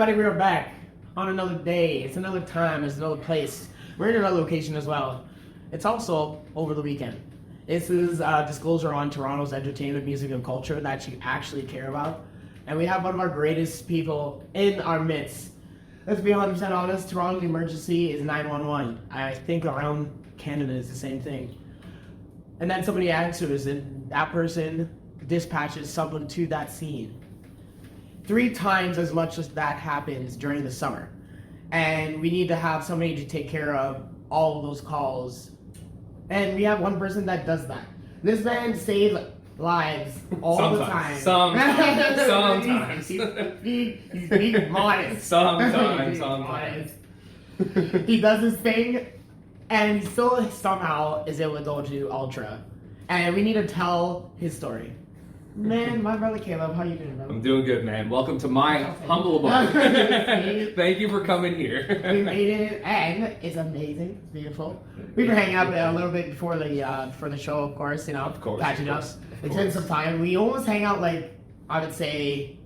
everybody, we're back on another day. It's another time, it's another place. We're in another location as well. It's also over the weekend. This is disclosure on Toronto's entertainment, music, and culture that you actually care about. And we have one of our greatest people in our midst. Let's be 100% honest, Toronto emergency is 911. I think around Canada is the same thing. And then somebody answers and that person dispatches someone to that scene. 3 times as much as that happens during the summer. And we need to have somebody to take care of all of those calls. And we have one person that does that. This man saves lives all the time. Sometimes. He's being modest. Sometimes. He does his thing, and he still somehow is able to go to Ultra. And we need to tell his story. Man, my brother Caleb, how you doing, bro? I'm doing good, man. Welcome to my humble abode. Thank you for coming here. We made it, and it's amazing. It's beautiful. We've been hanging out a little bit before the show, of course. You know, of course, catching up. It's been some time. We almost hang out like I would say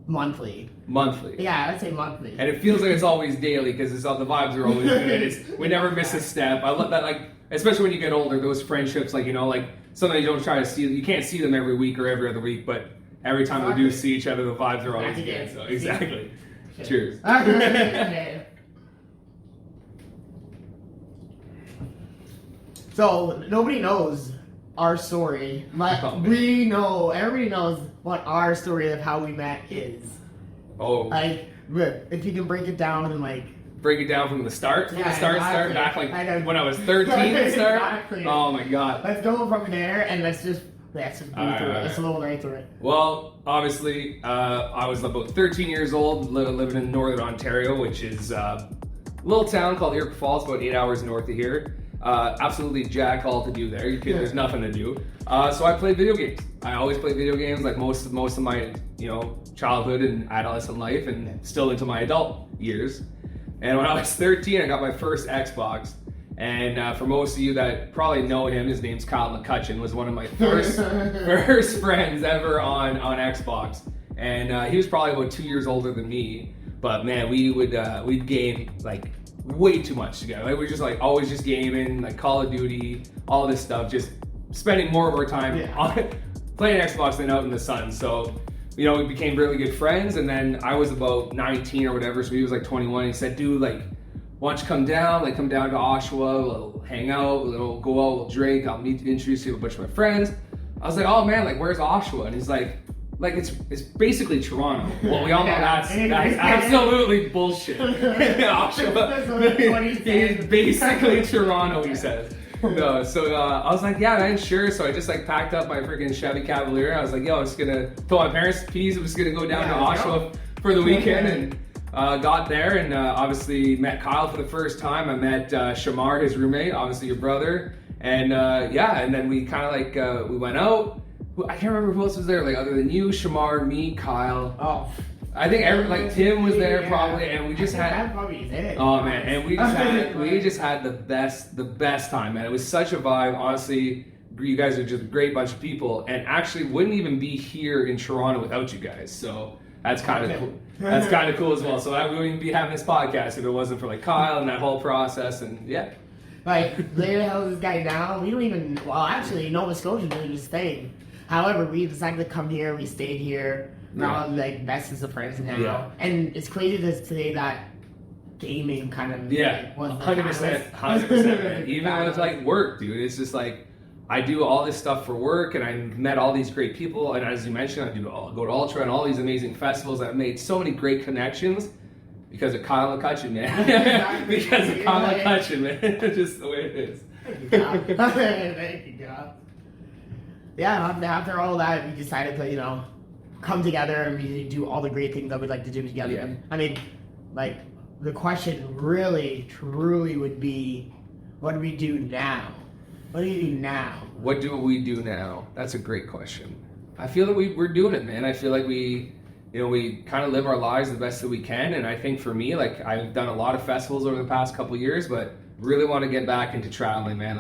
monthly. Yeah, I'd say monthly. And it feels like it's always daily because the vibes are always good. We never miss a step. I love that, like, especially when you get older, those friendships, like, you know, like something you don't try to see. You can't see them every week or every other week, but every time we do see each other, the vibes are always good. So exactly. Cheers. So nobody knows our story, but we know, everybody knows what our story of how we met is. Oh. Like, if you can break it down and like. Break it down from the start? From the start, back like when I was 13 to start? Exactly. Oh my god. Let's go from there and let's just go through it. Let's roll right through it. Well, obviously, I was about 13 years old, living in northern Ontario, which is a little town called Iroquois Falls, about 8 hours north of here. Absolutely jack all to do there. There's nothing to do. So I played video games. I always played video games, like most of my, childhood and adolescent life, and still into my adult years. And when I was 13, I got my first Xbox. And for most of you that probably know him, his name's Kyle McCutcheon, was one of my first friends ever on Xbox. And he was probably about 2 years older than me. But man, we'd game like way too much together. Like we're just like always just gaming, like Call of Duty, all this stuff, just spending more of our time on playing Xbox than out in the sun. So, we became really good friends, and then I was about 19 or whatever, so he was like 21. He said, dude, like, why don't you come down to Oshawa, we'll hang out, we'll go out, we'll drink, I'll introduce you to a bunch of my friends. I was like, oh man, like, where's Oshawa? And he's like it's basically Toronto. Well, we all know that's absolutely bullshit. Oshawa is basically Toronto, he says. No, so I was like, yeah, man, sure. So I just like packed up my freaking Chevy Cavalier. I was like, yo, I'm just gonna tell my parents, please, I'm just gonna go down to Oshawa for the weekend, and got there and obviously met Kyle for the first time. I met Shamar, his roommate, obviously your brother, and and then we kind of like we went out. I can't remember who else was there, like other than you, Shamar, me, Kyle. Oh. I think Tim was there probably, and we just had. Probably it. Oh man, and we just had the best time, man. It was such a vibe. Honestly, you guys are just a great bunch of people, and actually wouldn't even be here in Toronto without you guys. So that's kind of cool. That's kind of cool as well. So I wouldn't be having this podcast if it wasn't for like Kyle and that whole process, and yeah. Like, where the hell is this guy now? We don't even. Well, actually, Nova Scotia doing his thing. However, we decided to come here. We stayed here. Now, like, bestest of friends now. Yeah. And it's crazy to say that gaming kind of was 100%, man. Even with like work, dude, it's just like I do all this stuff for work, and I met all these great people, and as you mentioned, I go to Ultra and all these amazing festivals. I've made so many great connections because of Kyle McCutcheon, man. Because of Kyle McCutcheon, man. It's just the way it is. Thank you, God. Thank you, God. Yeah, after all that, we decided to, come together and we do all the great things that we'd like to do together. Yeah. I mean, like, the question really, truly would be, what do we do now? What do you do now? What do we do now? That's a great question. I feel that we're doing it, man. I feel like we kind of live our lives the best that we can. And I think for me, like, I've done a lot of festivals over the past couple of years, but really want to get back into traveling, man.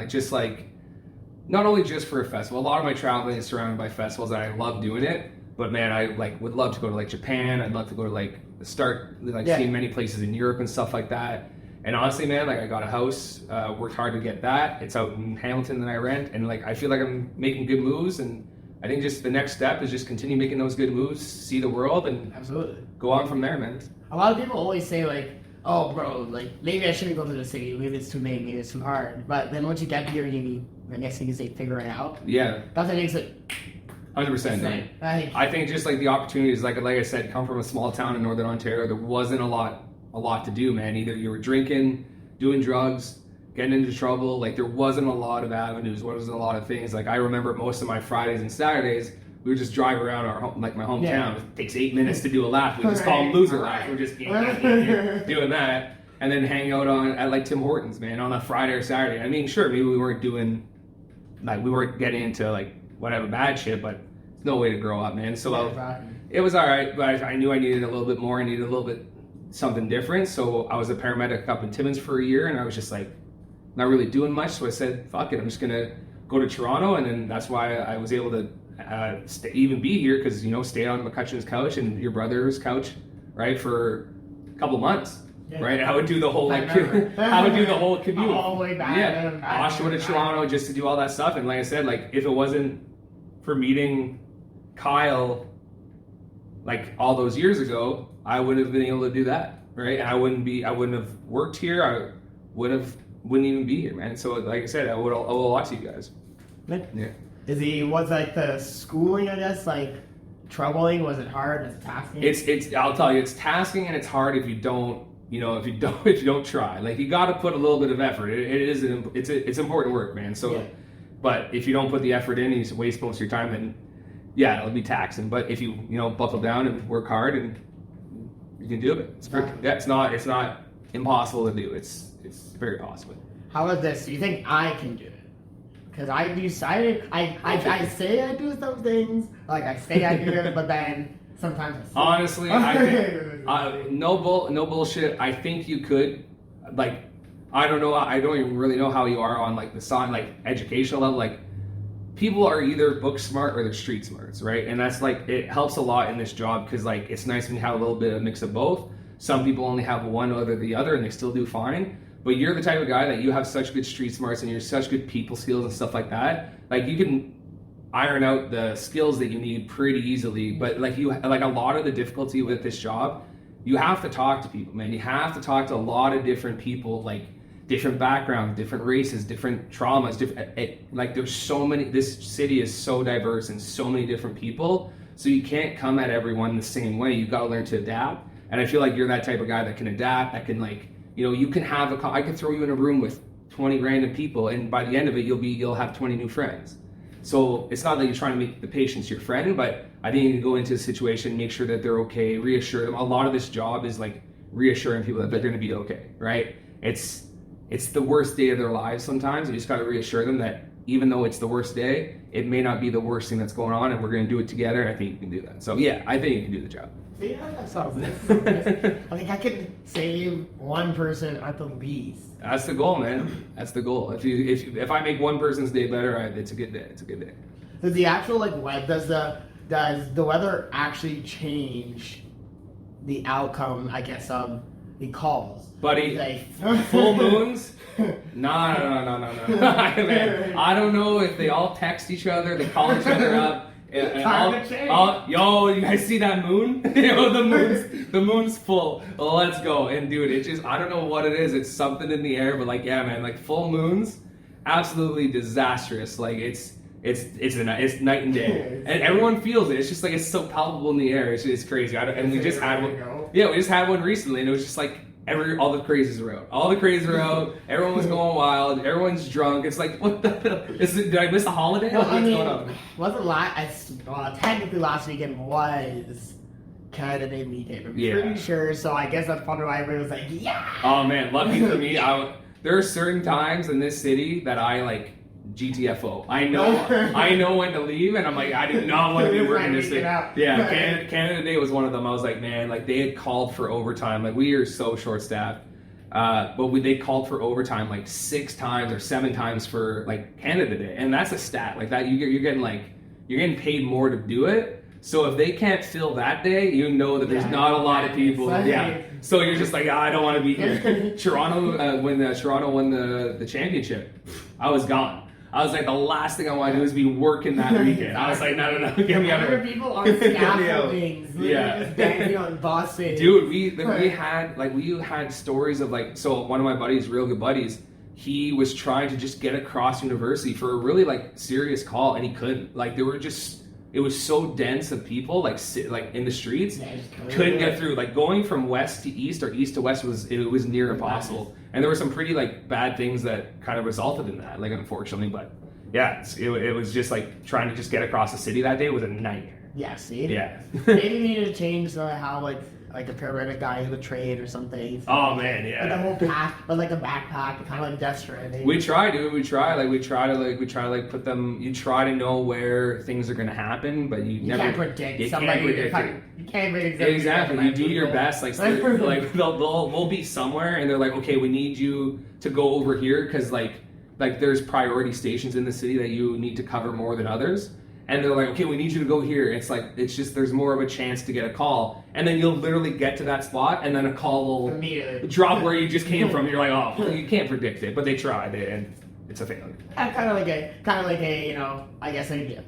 Not only just for a festival. A lot of my traveling is surrounded by festivals, and I love doing it. But man, I like would love to go to like Japan. I'd love to go to like seeing many places in Europe and stuff like that. And honestly, man, like I got a house, worked hard to get that. It's out in Hamilton that I rent, and like I feel like I'm making good moves. And I think just the next step is just continue making those good moves, see the world, and Absolutely. go on from there, man. A lot of people always say like, oh bro, like maybe I shouldn't go to the city, maybe it's too late, maybe it's too hard. But then once you get here, the next thing you say, figure it out. Yeah. That's what makes it 100%. Man. I think just like the opportunities, like I said, come from a small town in Northern Ontario. There wasn't a lot to do, man. Either you were drinking, doing drugs, getting into trouble. Like there wasn't a lot of avenues. There wasn't a lot of things. Like I remember most of my Fridays and Saturdays, we would just drive around our home, like my hometown. Yeah. It takes 8 minutes to do a lap. We just call them loser laps. We're just doing that, and then hang out at like Tim Hortons, man, on a Friday or Saturday. I mean, sure, maybe we weren't getting into like whatever bad shit, but it's no way to grow up, man. So it was all right, but I knew I needed a little bit more. I needed a little bit something different. So I was a paramedic up in Timmins for a year, and I was just like not really doing much. So I said, fuck it, I'm just gonna go to Toronto, and then that's why I was able to even be here, because stayed on McCutcheon's couch and your brother's couch, right, for a couple months. Yeah. Right, I would do the whole commute all the way back. Yeah, Oshawa to Toronto just to do all that stuff. And like I said, like if it wasn't for meeting Kyle, like all those years ago, I wouldn't have been able to do that, right? And I wouldn't have worked here. I wouldn't even be here, man. So like I said, I owe a lot to you guys. Yeah. Was like the schooling, I guess, like troubling? Was it hard? Was it tasking? I'll tell you, it's tasking and it's hard if you don't. If you don't try, like you got to put a little bit of effort. It's important work, man. So, yeah. But if you don't put the effort in, and you waste most of your time, then yeah, it'll be taxing. But if you buckle down and work hard, and you can do it. It's not impossible to do. It's very possible. How is this? Do you think I can do it? Because I say I do some things, like I say I do it, but then sometimes honestly, I think no bullshit. I think you could. Like, I don't know. I don't even really know how you are on like the side, like educational level. Like, people are either book smart or they're street smarts, right? And that's like, it helps a lot in this job, because like it's nice when you have a little bit of a mix of both. Some people only have one or the other, and they still do fine. But you're the type of guy that you have such good street smarts and you're such good people skills and stuff like that. Like you can iron out the skills that you need pretty easily. But like a lot of the difficulty with this job, you have to talk to people, man. You have to talk to a lot of different people, like different backgrounds, different races, different traumas, like there's so many. This city is so diverse and so many different people. So you can't come at everyone the same way. You've got to learn to adapt. And I feel like you're that type of guy that can adapt, that can like, you can I can throw you in a room with 20 random people, and by the end of it, you'll have 20 new friends. So it's not that you're trying to make the patients your friend, but I think you can go into a situation, make sure that they're okay, reassure them. A lot of this job is like reassuring people that they're going to be okay, right? It's the worst day of their lives sometimes. You just got to reassure them that even though it's the worst day, it may not be the worst thing that's going on, and we're going to do it together. I think you can do that. So yeah, I think you can do the job. Yeah, that sounds nice. I think I could save one person at the least. That's the goal, man. That's the goal. If I make one person's day better, it's a good day. It's a good day. Does the actual does the weather actually change the outcome, I guess, of the calls? Buddy, full moons? No. Man, I don't know if they all text each other, they call each other up. Yo, you guys see that moon? The moon's full. Let's go. And dude, I don't know what it is. It's something in the air, but like, yeah, man, like full moons, absolutely disastrous. Like it's night and day, and everyone feels it. It's just like it's so palpable in the air. It's crazy. We just had one. Yeah, we just had one recently, and it was just like all the crazies were out. All the crazies were out. Everyone was going wild. Everyone's drunk. It's like, what the hell? Did I miss a holiday? Well, what's going on? Technically last weekend was Canada Day weekend. I'm pretty sure. So I guess that's probably why everyone was like, yeah. Oh man, lucky for me. There are certain times in this city that I like GTFO. I know when to leave, and I'm like, I did not want to be working this thing. Yeah, Canada Day was one of them. I was like, man, like they had called for overtime. Like we are so short staffed, but they called for overtime like 6 times or 7 times for like Canada Day, and that's a stat like that. You're getting paid more to do it. So if they can't fill that day, you know that there's not a lot of people. Yeah. So you're just like, I don't want to be here. Toronto, when Toronto won the championship, I was gone. I was like, the last thing I want to do is be working that weekend. I was like, no, get me out of here. People on scaffoldings, just dancing on Boston. Dude, we had stories of like, so one of my buddies, real good buddies, he was trying to just get across university for a really like serious call, and he couldn't. Like it was so dense of people like in the streets, couldn't get through. Like going from west to east or east to west was near impossible. And there were some pretty like bad things that kind of resulted in that, like unfortunately. But yeah, it was just like trying to just get across the city that day was a nightmare. Yeah, see? Yeah. Maybe we need to change how like a paramedic guy in the trade or something. Oh man, yeah. Like a whole pack, but like a backpack, kind of like Death Stranding. We try, dude. We try to put them. You try to know where things are gonna happen, but you never can't predict. You somebody, can't predict it. You can't predict exactly. You do your best. Like we'll be somewhere, and they're like, okay, we need you to go over here because like there's priority stations in the city that you need to cover more than others. And they're like, okay, we need you to go here. It's like, it's just, there's more of a chance to get a call. And then you'll literally get to that spot, and then a call will drop where you just came from. You're like, oh, you can't predict it. But they tried it, and it's a failure. Kind of like a, you know, I guess it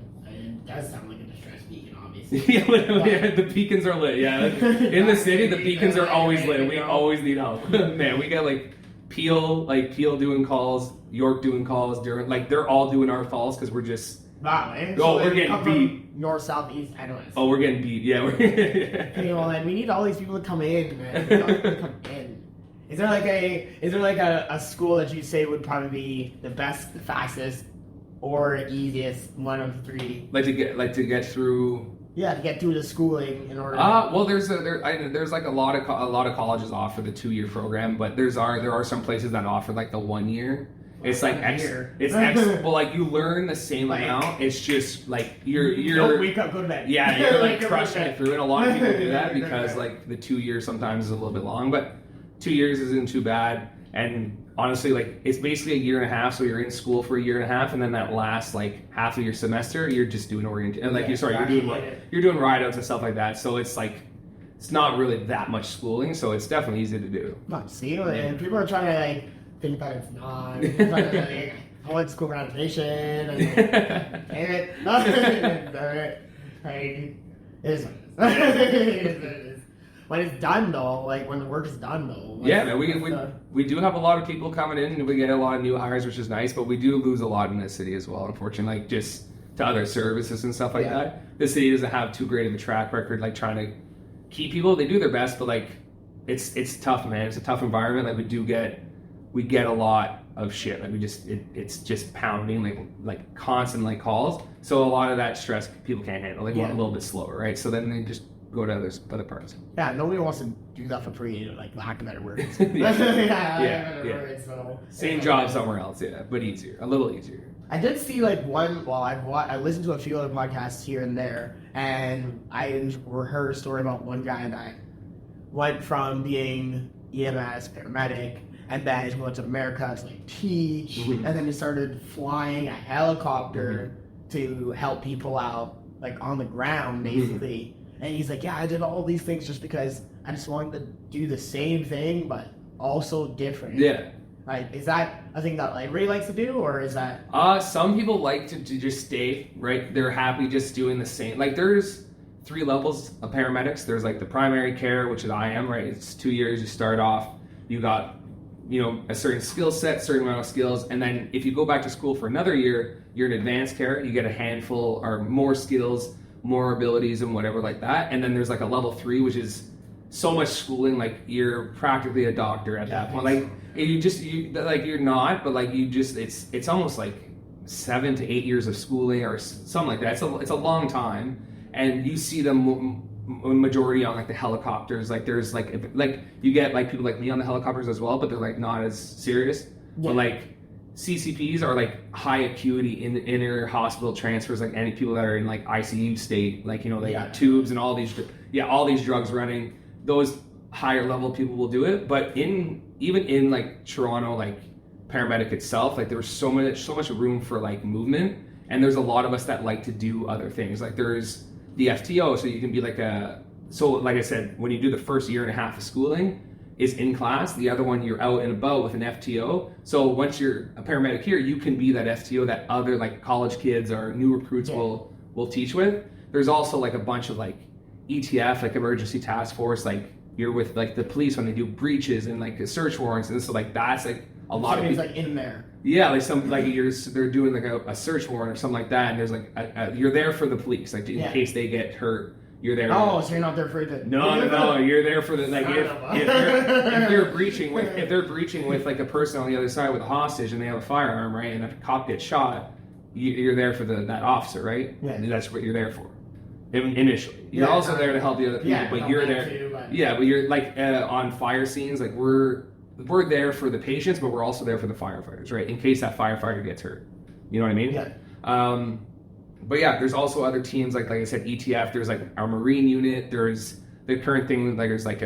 does sound like a distress beacon, obviously. Yeah, the beacons are lit, yeah. In the city, the beacons are always lit. We always need help. Man, we got like Peel doing calls, York doing calls, they're all doing our calls because we're just, wow, man. Oh, we're getting beat. North, south, east, and west. Oh, we're getting beat. Yeah. Hey, well, man, we need all these people to come in, man. We need all these people to come in. Is there like a school that you say would probably be the best, the fastest, or easiest one of the three? Like to get through. Yeah, to get through the schooling in order. Well, there's like a lot of colleges offer the 2-year program, but there are some places that offer like the 1 year. It's like well, like you learn the same amount. It's just like you're don't wake up, go to bed. Yeah, you're like crushing it through, and a lot of people do that because like the 2 years sometimes is a little bit long, but 2 years isn't too bad. And honestly, like it's basically a year and a half, so you're in school for a year and a half, and then that last like half of your semester, you're just doing orientation, and like you're doing ride outs and stuff like that. So it's like it's not really that much schooling, so it's definitely easy to do. See, and people are trying to like think that it's not. Like, I went to school for animation. And damn it, it is. When it's done though, like when the work is done though. Yeah, man, we do have a lot of people coming in, and we get a lot of new hires, which is nice. But we do lose a lot in the city as well, unfortunately. Like just to other services and stuff like that. The city doesn't have too great of a track record, like trying to keep people. They do their best, but like it's tough, man. It's a tough environment. Like we get a lot of shit. Like it's just pounding, like constant like calls. So a lot of that stress people can't handle. They want a little bit slower, right? So then they just go to other parts. Yeah, nobody wants to do that for free, like lack of better words. Words, so. Same job somewhere else, but easier, a little easier. I did see like one. Well, I listened to a few other podcasts here and there, and I heard a story about one guy that went from being EMS paramedic, and then he went to America to like teach, and then he started flying a helicopter to help people out, like on the ground, basically. And he's like, yeah, I did all these things just because I just wanted to do the same thing, but also different. Yeah. Like, is that a thing that like Ray likes to do, or is that? Some people like to just stay, right? They're happy just doing the same. Like, there's 3 levels of paramedics. There's like the primary care, which is I am, right? It's 2 years. You start off, you got, a certain skill set, certain amount of skills, and then if you go back to school for another year, you're in advanced care. You get a handful or more skills, more abilities, and whatever like that. And then there's like a level 3, which is so much schooling, like you're practically a doctor at that point. Like you're not, but like it's almost like 7 to 8 years of schooling or something like that. It's a long time, and you see them majority on like the helicopters. Like there's like you get like people like me on the helicopters as well, but they're like not as serious. But like CCPs are like high acuity in the inner hospital transfers, like any people that are in like ICU state, like they got tubes and all these drugs running. Those higher level people will do it, but even in like Toronto, like paramedic itself, like there was so much room for like movement, and there's a lot of us that like to do other things. Like there's the FTO, so you can be like like I said, when you do the first year and a half of schooling is in class, the other one you're out and about with an FTO. So once you're a paramedic here, you can be that FTO that other like college kids or new recruits will teach with. There's also like a bunch of like ETF, like emergency task force, like you're with like the police when they do breaches and like search warrants, and so like that's like a lot of people like in there. Yeah, like some like they're doing like a search warrant or something like that, and there's like you're there for the police, like in case they get hurt. You're there. Oh, so you're not there for the. No. You're there for the like if they're breaching with like a person on the other side with a hostage and they have a firearm, right? And if a cop gets shot, you're there for that officer, right? Yeah. And that's what you're there for. Initially, you're also there to help the other people, but you're there. Too, but... Yeah, but you're like on fire scenes, like we're there for the patients, but we're also there for the firefighters, right? In case that firefighter gets hurt. You know what I mean? Yeah. But yeah, there's also other teams like I said, ETF. There's like our Marine unit. There's the current thing like there's like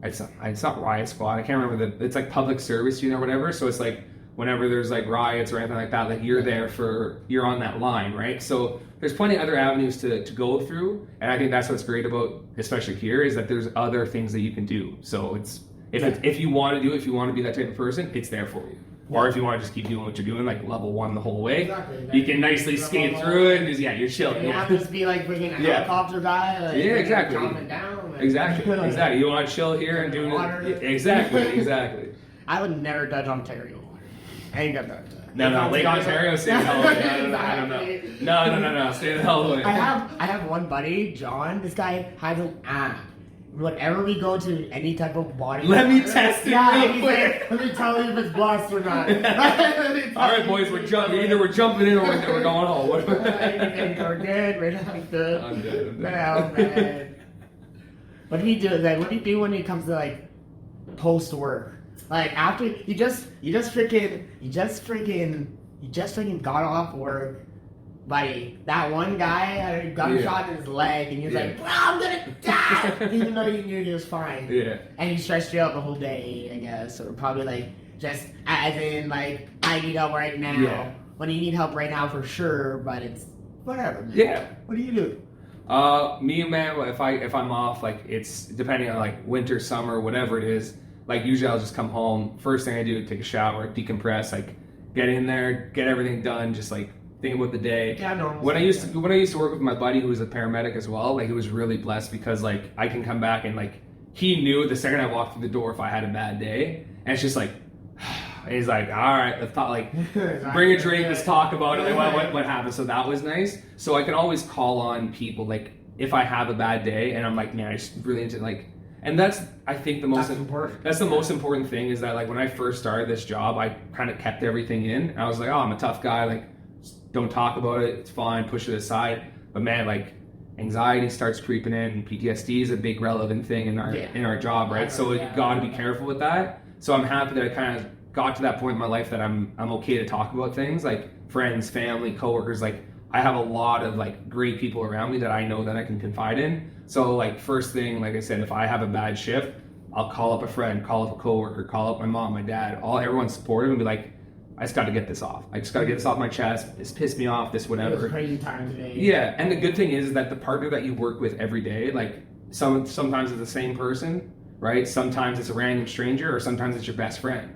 it's not riot squad. I can't remember it's like public service unit or whatever. So it's like whenever there's like riots or anything like that, like you're on that line, right? So there's plenty of other avenues to go through, and I think that's what's great about especially here is that there's other things that you can do. So it's if you want to do it, if you want to be that type of person, it's there for you. Yeah. Or if you want to just keep doing what you're doing, like level 1 the whole way, you can nicely skate through it and just, you're chilling. You have to just be like freaking a helicopter guy. Like, exactly. Jumping down. Like, exactly. You want to chill here and do it. Exactly. I would never touch Ontario. I ain't got that. No, Lake Ontario, stay the hell away. I don't know. No, stay the hell away. I have one buddy, John. This guy has an app. Whenever we go to any type of body, let me test it real quick. Let me tell you if it's blessed or not. All right, boys, we're jumping. Either we're jumping in or we're going home. We're good. We're not good. I'm good. Oh, man. What do you do? Like, what do you do when it comes to like post work? Like after you just freaking got off work. Buddy, that one guy had a gunshot in his leg, and he was like, "Bro, I'm gonna die," even though he knew he was fine. Yeah. And he stretched you out the whole day, I guess, or probably like just as in like, I need help right now. Yeah. When you need help right now for sure, but it's whatever. Man. Yeah. What do you do? Me, man, if I'm off, like it's depending on like winter, summer, whatever it is. Like usually I'll just come home. First thing I do, take a shower, decompress, like get in there, get everything done, just like. Think about the day. Yeah, normal. When I used to work with my buddy who was a paramedic as well, like it was really blessed because like I can come back and like he knew the second I walked through the door if I had a bad day, and it's just like and he's like, all right, let's talk, like bring a drink, let's talk about it, like what happened. So that was nice. So I can always call on people like if I have a bad day and I'm like, man, I just really need to like. And that's, I think, the most important. That's the most important thing is that like when I first started this job, I kind of kept everything in. And I was like, oh, I'm a tough guy, like. Don't talk about it, it's fine, push it aside. But man, like anxiety starts creeping in, and PTSD is a big relevant thing in our job, right? So you gotta be careful with that. So I'm happy that I kind of got to that point in my life that I'm okay to talk about things like friends, family, coworkers. Like I have a lot of like great people around me that I know that I can confide in. So like first thing, like I said, if I have a bad shift, I'll call up a friend, call up a coworker, call up my mom, my dad, everyone's supportive and be like, I just got to get this off. I just got to get this off my chest. This pissed me off. This whatever. It was crazy time today. Yeah, and the good thing is that the partner that you work with every day, like sometimes it's the same person, right? Sometimes it's a random stranger, or sometimes it's your best friend.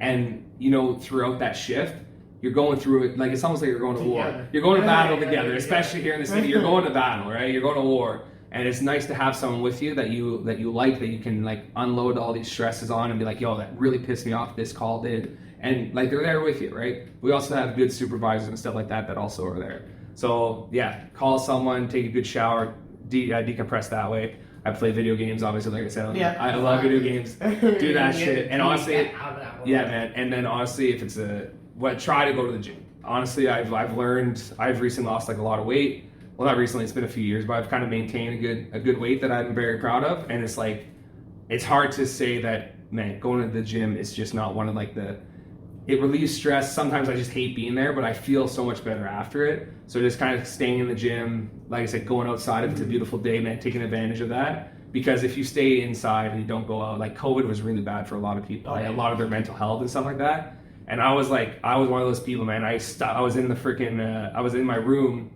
And you know, throughout that shift, you're going through it like it's almost like you're going to war. You're going to battle together, especially here in the city. You're going to battle, right? You're going to war. And it's nice to have someone with you that you like, that you can like unload all these stresses on and be like, yo, that really pissed me off. This call did. And like they're there with you, right? We also have good supervisors and stuff like that also are there. So yeah, call someone, take a good shower, decompress that way. I play video games, obviously, like I said. I love video games. Do that shit. And honestly, yeah, man. And then honestly, if it's try to go to the gym. Honestly, I've recently lost like a lot of weight. Well, not recently, it's been a few years, but I've kind of maintained a good weight that I'm very proud of. And it's like, it's hard to say that, man, going to the gym is just not one of like it relieves stress. Sometimes I just hate being there, but I feel so much better after it. So just kind of staying in the gym, like I said, going outside if it's a beautiful day, man, taking advantage of that. Because if you stay inside and you don't go out, like COVID was really bad for a lot of people, like a lot of their mental health and stuff like that. And I was one of those people, man. I was in the freaking, I was in my room,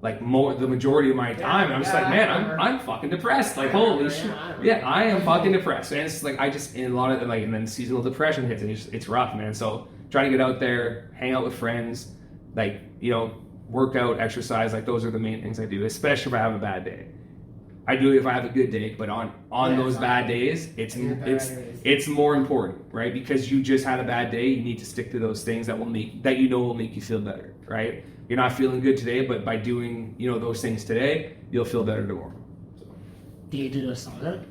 like the majority of my time. And I'm just like, man, I'm fucking depressed. Like, holy shit. Yeah, I am fucking depressed. And it's like, in a lot of like, and then seasonal depression hits, and it's rough, man. So trying to get out there, hang out with friends, like, work out, exercise, like those are the main things I do, especially if I have a bad day. I do it if I have a good day, but on those bad days, it's more important, right? Because you just had a bad day, you need to stick to those things that will make you feel better, right? You're not feeling good today, but by doing those things today, you'll feel better tomorrow. So. Do you do a sauna?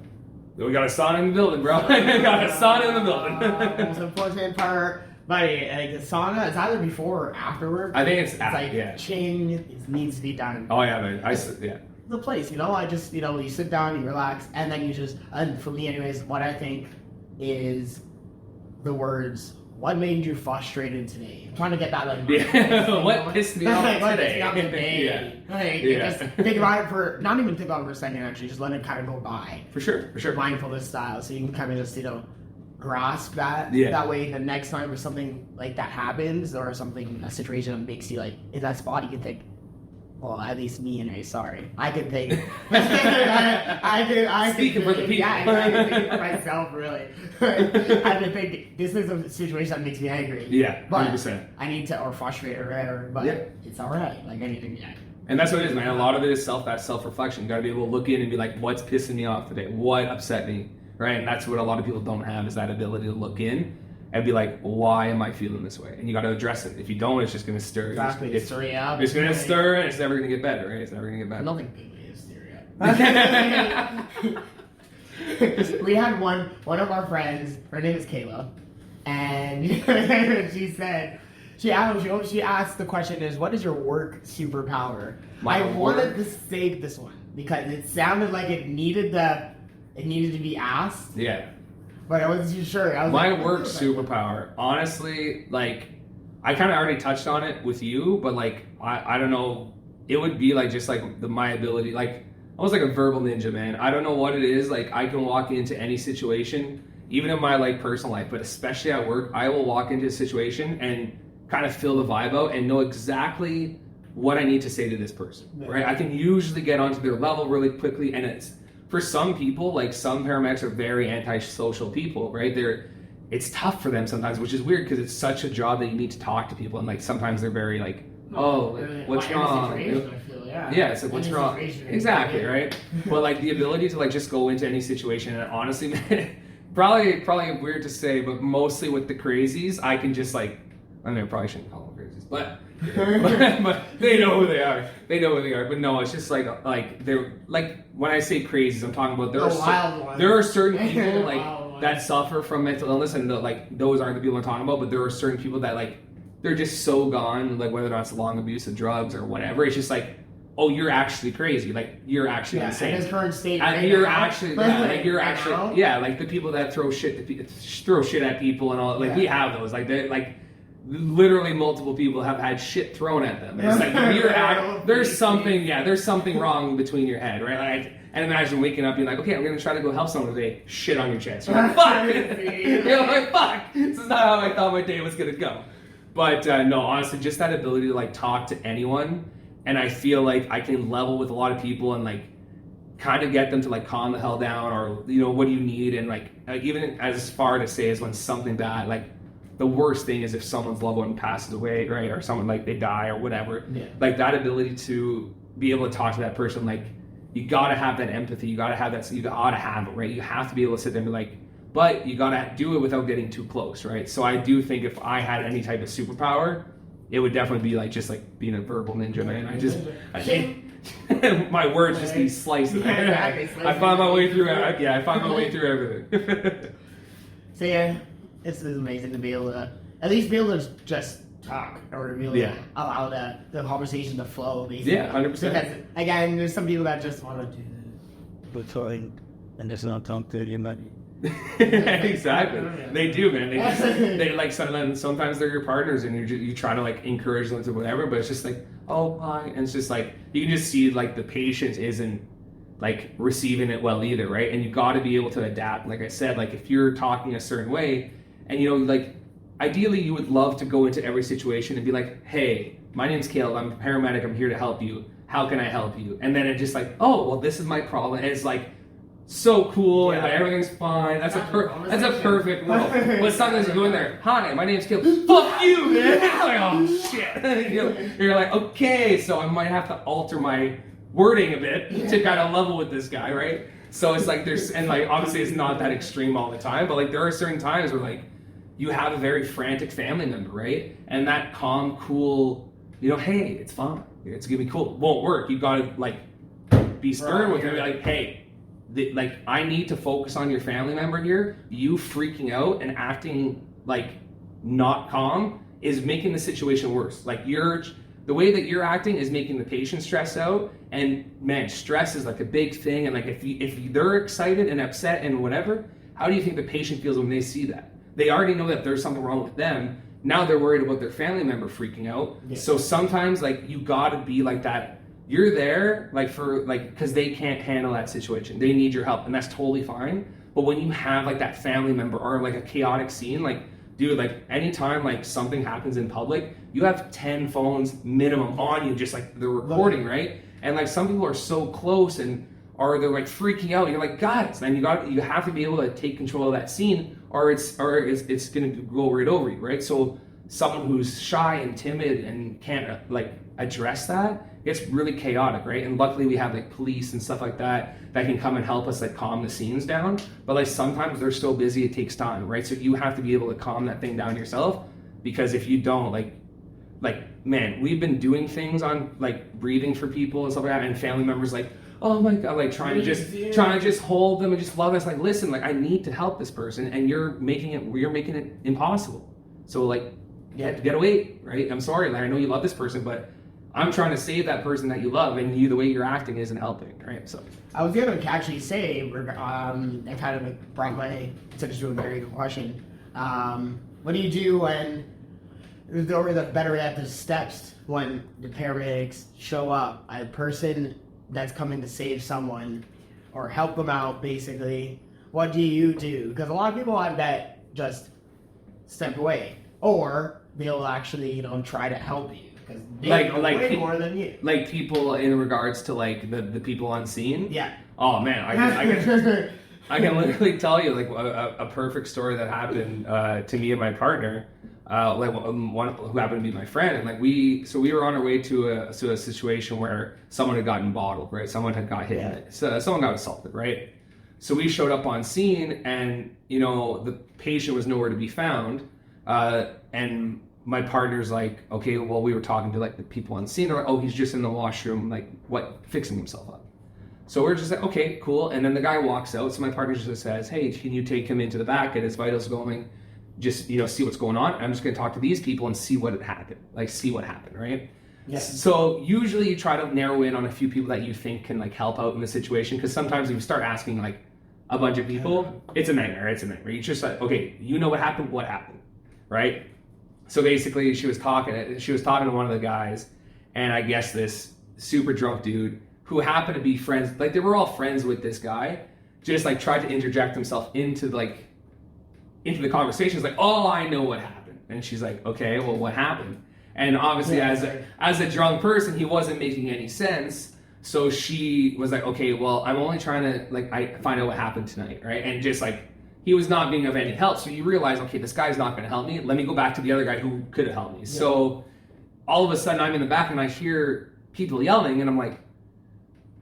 We got a sauna in the building, bro. We got a sauna in the building. Most important part, buddy, like the sauna, it's either before or afterward. I think it's like yeah. Ching, it needs to be done. Oh yeah, man. Yeah. The place, I just, you sit down, you relax, and then you just, and for me anyways, what I think is the words, what made you frustrated today? I'm trying to get that what pissed me off today? Just think about it not even think about it for a second, actually, just let it kind of go by. For sure. Mindfulness style, so you can kind of just, grasp that. Yeah. That way, the next time or something like that happens, or a situation makes you like in that spot, you can think, well, at least me and sorry. I could think. I Speaking for the people. Yeah, I can think for myself, really. I could think, this is a situation that makes me angry. Yeah, 100%. I need to, or frustrated or whatever, but it's all right. Like, anything, And that's what it is, man. A lot of it is that self-reflection. You got to be able to look in and be like, what's pissing me off today? What upset me? Right? And that's what a lot of people don't have, is that ability to look in and be like, why am I feeling this way? And you got to address it. If you don't, it's just going to stir. Exactly. It's going to stir, and it's never going to get better, right? It's never going to get better. Nothing big is stir. We had one of our friends, her name is Kayla, and she asked the question is, what is your work superpower? I wanted to save this one because it sounded like it needed to be asked. Yeah. But I wasn't too sure. My work superpower, honestly, like, I kind of already touched on it with you, but like, I don't know, it would be like just like my ability, like almost like a verbal ninja, man. I don't know what it is. Like, I can walk into any situation, even in my like personal life, but especially at work, I will walk into a situation and kind of feel the vibe out and know exactly what I need to say to this person, right? I can usually get onto their level really quickly, and it's, for some people, like some paramedics are very antisocial people, right? It's tough for them sometimes, which is weird because it's such a job that you need to talk to people, and like sometimes they're very like, what's wrong? Yeah, it's like, what's wrong? Exactly, right? But like the ability to like just go into any situation, and honestly, man, probably weird to say, but mostly with the crazies, I can just like, I mean, I probably shouldn't call them crazies, but they know who they are. But no, it's just like they're like, when I say crazies, I'm talking about there are certain people like that suffer from mental illness, and like those aren't the people I'm talking about. But there are certain people that like they're just so gone, like whether or not it's long abuse of drugs or whatever. It's just like, oh, you're actually crazy. Like, you're actually insane. In his current state, you're actually like the people that throw shit at people and all. Like we have those. Like they like. Literally multiple people have had shit thrown at them. It's like there's something wrong between your head, right? Like, and imagine waking up, you're like, okay, I'm gonna try to go help someone today. Shit on your chest. You're like, fuck. You're like, fuck. This is not how I thought my day was gonna go. But no, honestly, just that ability to like talk to anyone, and I feel like I can level with a lot of people and like kind of get them to like calm the hell down, or what do you need, and like even as far to say as when something bad, like. The worst thing is if someone's loved one passes away, right? Or someone like they die or whatever. Yeah. Like that ability to be able to talk to that person, like you gotta have that empathy. You gotta have that. You gotta have it, right? You have to be able to sit there and be like, but you gotta do it without getting too close, right? So I do think if I had any type of superpower, it would definitely be like just like being a verbal ninja, man. I think my words just be sliced. I find my way through. I find my way through everything. So yeah. It's amazing to be able to at least be able to just talk, or to be able to allow the conversation to flow. Basically. Yeah, 100%. Because again, there's some people that just want to do but talking and just not talk to anybody. Exactly. They do, man. They like sometimes they're your partners, and you try to like encourage them to whatever, but it's just like, oh hi, and it's just like you can just see like the patient isn't like receiving it well either, right? And you got to be able to adapt. Like I said, like if you're talking a certain way. And like ideally you would love to go into every situation and be like, hey, my name's Caleb, I'm a paramedic, I'm here to help you. how can I help you? And then it just like, oh, well, this is my problem. And it's like so cool, and like, everything's fine. That's a perfect world. But sometimes you go in there, hi, my name's Caleb. Fuck you, man. Like, oh shit. You're like, okay, so I might have to alter my wording a bit to kind of level with this guy, right? So it's like and like obviously it's not that extreme all the time, but like there are certain times where like you have a very frantic family member, right? And that calm, cool, hey, it's fine, it's gonna be cool, won't work. You gotta like be stern with him, like, hey, like I need to focus on your family member here. You freaking out and acting like not calm is making the situation worse. Like the way that you're acting is making the patient stress out, and man, stress is like a big thing. And like if they're excited and upset and whatever, how do you think the patient feels when they see that? They already know that there's something wrong with them. Now they're worried about their family member freaking out. Yeah. So sometimes like you gotta be like that. You're there because they can't handle that situation. They need your help, and that's totally fine. But when you have like that family member or like a chaotic scene, like dude, like anytime like something happens in public, you have 10 phones minimum on you, just like they're recording, right? And like some people are so close they're like freaking out. You're like, guys, and you have to be able to take control of that scene, or it's gonna go right over you, right? So someone who's shy and timid and can't like address that, it's really chaotic, right? And luckily we have like police and stuff like that can come and help us like calm the scenes down. But like sometimes they're so busy, it takes time, right? So you have to be able to calm that thing down yourself, because if you don't, like man, we've been doing things on like breathing for people and stuff like that, and family members like, oh my god, like trying to just hold them and just love us. Like, listen, like I need to help this person, and you're making it impossible. So like get away, right? I'm sorry, like I know you love this person, but I'm trying to save that person that you love, and the way you're acting isn't helping, right? So I was gonna actually say, and kind of brought my attention to a very good question. What do you do when the better at the steps when the paramedics show up, a person that's coming to save someone or help them out, basically? What do you do? Because a lot of people have that just step away, or they'll actually try to help you. Way more than you. Like people in regards to like the people on scene. Yeah. Oh man, I can literally tell you like a perfect story that happened to me and my partner, one who happened to be my friend, and like we were on our way to a situation where someone had gotten bottled, right? Someone had got hit. Yeah. So someone got assaulted, right? So we showed up on scene, and the patient was nowhere to be found, and my partner's like, okay, well, we were talking to like the people on scene. They're like, oh, he's just in the washroom, like fixing himself up. So we're just like, okay, cool. And then the guy walks out. So my partner just says, hey, can you take him into the back, get his vitals going, just see what's going on. I'm just gonna talk to these people and see what happened, right? Yes. So usually you try to narrow in on a few people that you think can like help out in the situation, because sometimes if you start asking like a bunch of people, it's a nightmare. You just like, okay, what happened, right? So basically she was talking to one of the guys, and I guess this super drunk dude who happened to be friends, like they were all friends with this guy, just like tried to interject himself into the conversation. It's like, oh, I know what happened. And she's like, okay, well, what happened? And obviously as a drunk person, he wasn't making any sense. So she was like, okay, well, I'm only trying to find out what happened tonight, right? And just like, he was not being of any help. So you realize, okay, this guy's not gonna help me. Let me go back to the other guy who could have helped me. Yeah. So all of a sudden I'm in the back and I hear people yelling, and I'm like,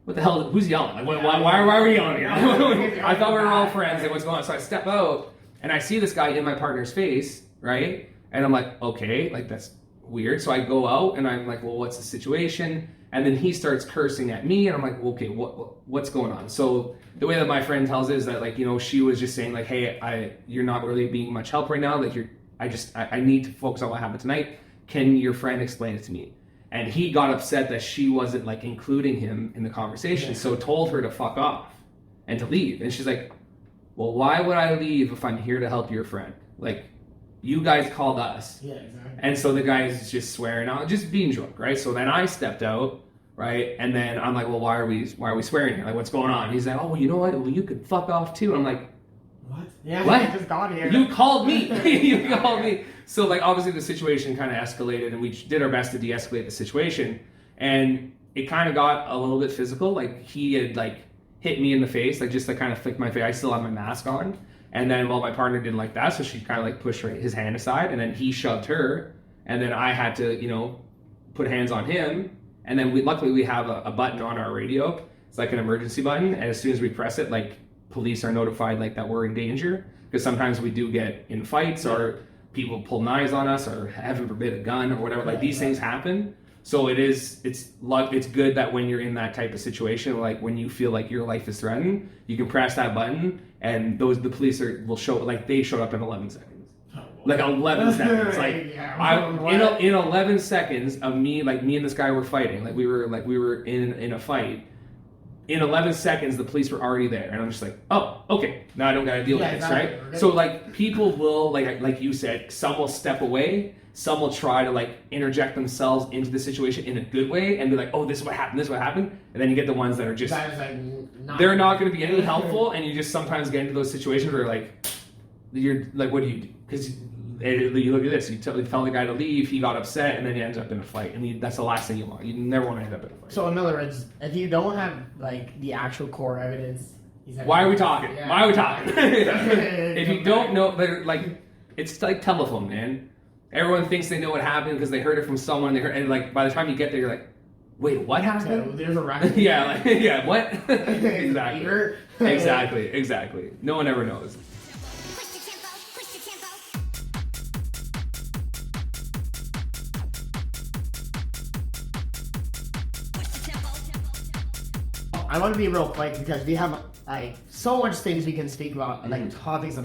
what the hell, who's yelling? Like, why are we yelling here? I thought we were all friends, like what's going on? So I step out and I see this guy in my partner's face, right? And I'm like, okay, like that's weird. So I go out and I'm like, well, what's the situation? And then he starts cursing at me, and I'm like, okay, what's going on? So the way that my friend tells it is that she was just saying like, hey, you're not really being much help right now. Like I need to focus on what happened tonight. Can your friend explain it to me? And he got upset that she wasn't like including him in the conversation. Yeah. So told her to fuck off and to leave. And she's like, well, why would I leave if I'm here to help your friend? Like, you guys called us. Yeah, exactly. And so the guy is just swearing out, just being drunk, right? So then I stepped out, right? And then I'm like, well, why are we swearing here? Like, what's going on? He's like, oh, you know what? Well, you could fuck off too. And I'm like, what? Yeah, what? I just got here. You called me. You called me. So like, obviously the situation kind of escalated, and we did our best to de-escalate the situation. And it kind of got a little bit physical. Like he had like hit me in the face, like just to kind of flick my face. I still have my mask on. And then, well, my partner didn't like that, so she kind of like pushed his hand aside, and then he shoved her, and then I had to, you know, put hands on him. And then luckily we have a button on our radio. It's like an emergency button, and as soon as we press it, like police are notified like that we're in danger, because sometimes we do get in fights or people pull knives on us or heaven forbid a gun or whatever. Like these things happen. So it's good that when you're in that type of situation, like when you feel like your life is threatened, you can press that button, and the police will show, like they showed up in 11 seconds. Like 11 seconds, like in 11 seconds of me and this guy were fighting, like we were in a fight. In 11 seconds, the police were already there, and I'm just like, oh, okay, now I don't gotta deal with this, right? So like people will like you said, some will step away, some will try to like interject themselves into the situation in a good way and be like, oh, this is what happened, and then you get the ones that are just they're not going to be any helpful, and you just sometimes get into those situations where you're like, what do you do? Because you look at this, you tell the guy to leave, he got upset, and then he ends up in a fight, and that's the last thing you want. You never want to end up in a fight. So in other words, if you don't have like the actual core evidence, why are we talking? Yeah. Why are we talking? If you don't know, like it's like telephone, man. Everyone thinks they know what happened because they heard it from someone. And like by the time you get there, you're like, wait, what happened? Yeah, there's a record. yeah, what? Exactly. No one ever knows. I want to be real quick because we have like so much things we can speak about, like topics.